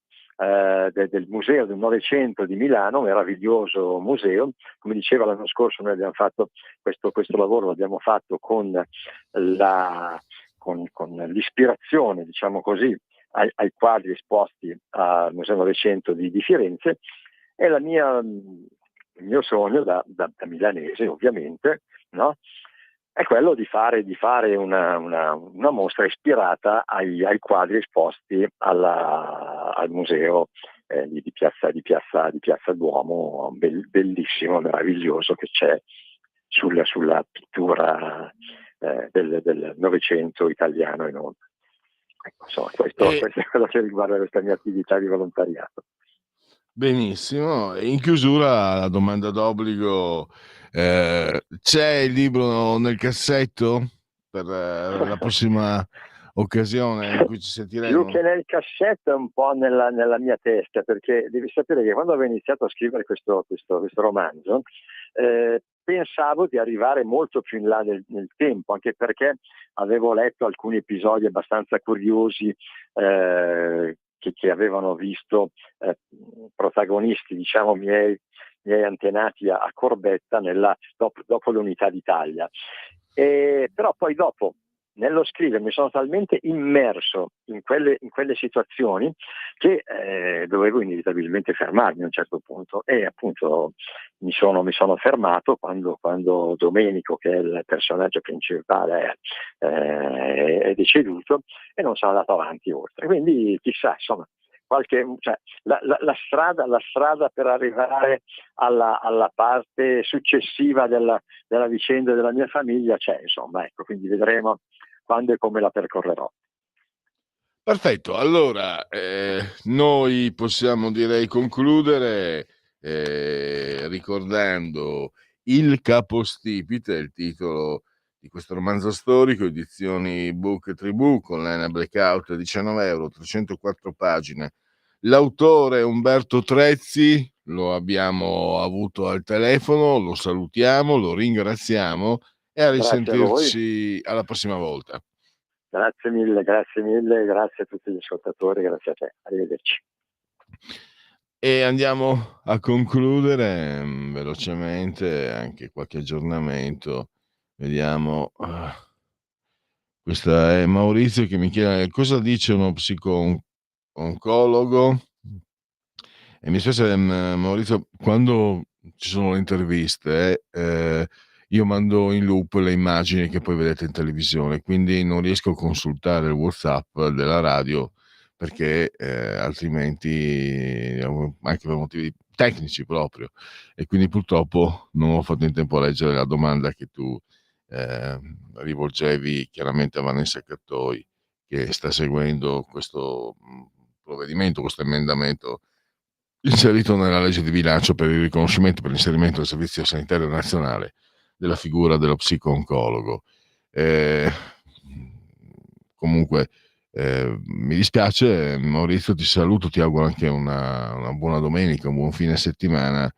Museo del Novecento di Milano, meraviglioso museo. Come diceva, l'anno scorso noi abbiamo fatto questo lavoro, l'abbiamo fatto con l'ispirazione, diciamo così, ai quadri esposti al Museo Novecento di Firenze, e il mio sogno da milanese, ovviamente, no? È quello di fare una mostra ispirata ai quadri esposti al museo di Piazza Duomo, bellissimo, meraviglioso, che c'è sulla pittura del Novecento italiano e non. Ecco, insomma, questo è quello che riguarda questa mia attività di volontariato. Benissimo, in chiusura la domanda d'obbligo: c'è il libro nel cassetto per la prossima occasione in cui ci sentiremo? Più che nel cassetto, è un po' nella mia testa, perché devi sapere che quando avevo iniziato a scrivere questo romanzo, pensavo di arrivare molto più in là nel tempo, anche perché avevo letto alcuni episodi abbastanza curiosi che avevano visto protagonisti, diciamo, miei antenati a Corbetta dopo l'Unità d'Italia. Però poi dopo, nello scrivere, mi sono talmente immerso in quelle situazioni che dovevo inevitabilmente fermarmi a un certo punto, e appunto mi sono fermato quando Domenico, che è il personaggio principale, è deceduto, e non sono andato avanti oltre. Quindi chissà, insomma, la strada per arrivare alla parte successiva della vicenda della mia famiglia c'è, insomma, ecco, quindi vedremo quando e come la percorrerò. Perfetto, allora noi possiamo direi concludere ricordando Il capostipite, il titolo di questo romanzo storico, edizioni Book e Tribù, con Lena Blackout, €19, 304 pagine. L'autore è Umberto Trezzi, lo abbiamo avuto al telefono, lo salutiamo, lo ringraziamo e a Grazie a risentirci alla prossima volta. Grazie mille, grazie a tutti gli ascoltatori, grazie a te. Arrivederci. E andiamo a concludere velocemente anche qualche aggiornamento. Vediamo. Questa è Maurizio che mi chiede cosa dice uno psico-oncologo. E mi spiace, Maurizio, quando ci sono le interviste, io mando in loop le immagini che poi vedete in televisione, quindi non riesco a consultare il WhatsApp della radio perché altrimenti, anche per motivi tecnici proprio, e quindi purtroppo non ho fatto in tempo a leggere la domanda che tu rivolgevi chiaramente a Vanessa Cattoi, che sta seguendo questo provvedimento, questo emendamento inserito nella legge di bilancio per il riconoscimento, per l'inserimento del Servizio Sanitario Nazionale della figura dello psico-oncologo. Comunque mi dispiace, Maurizio, ti saluto, ti auguro anche una buona domenica, un buon fine settimana.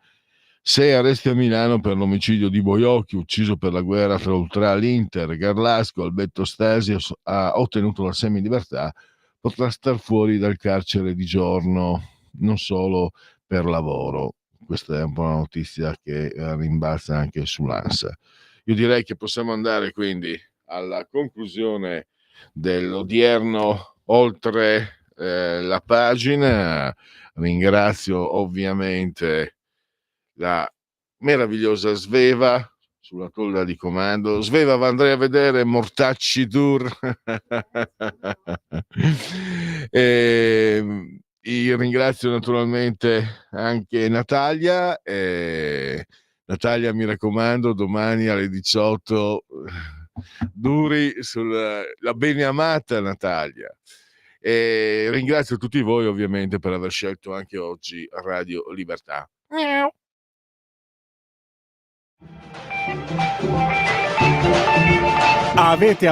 6 arresti a Milano per l'omicidio di Boiocchi, ucciso per la guerra tra Ultra l'Inter. Garlasco, Alberto Stasi ha ottenuto la semilibertà, potrà star fuori dal carcere di giorno, non solo per lavoro. Questa è un po' una notizia che rimbalza anche sull'ANSA. Io direi che possiamo andare quindi alla conclusione dell'odierno Oltre la pagina. Ringrazio ovviamente la meravigliosa Sveva sulla tolla di comando. Sveva, andrei a vedere Mortacci Dur. Io ringrazio naturalmente anche Natalia. Natalia, mi raccomando, domani alle 18 duri sulla bene amata Natalia. E ringrazio tutti voi ovviamente per aver scelto anche oggi Radio Libertà. Avete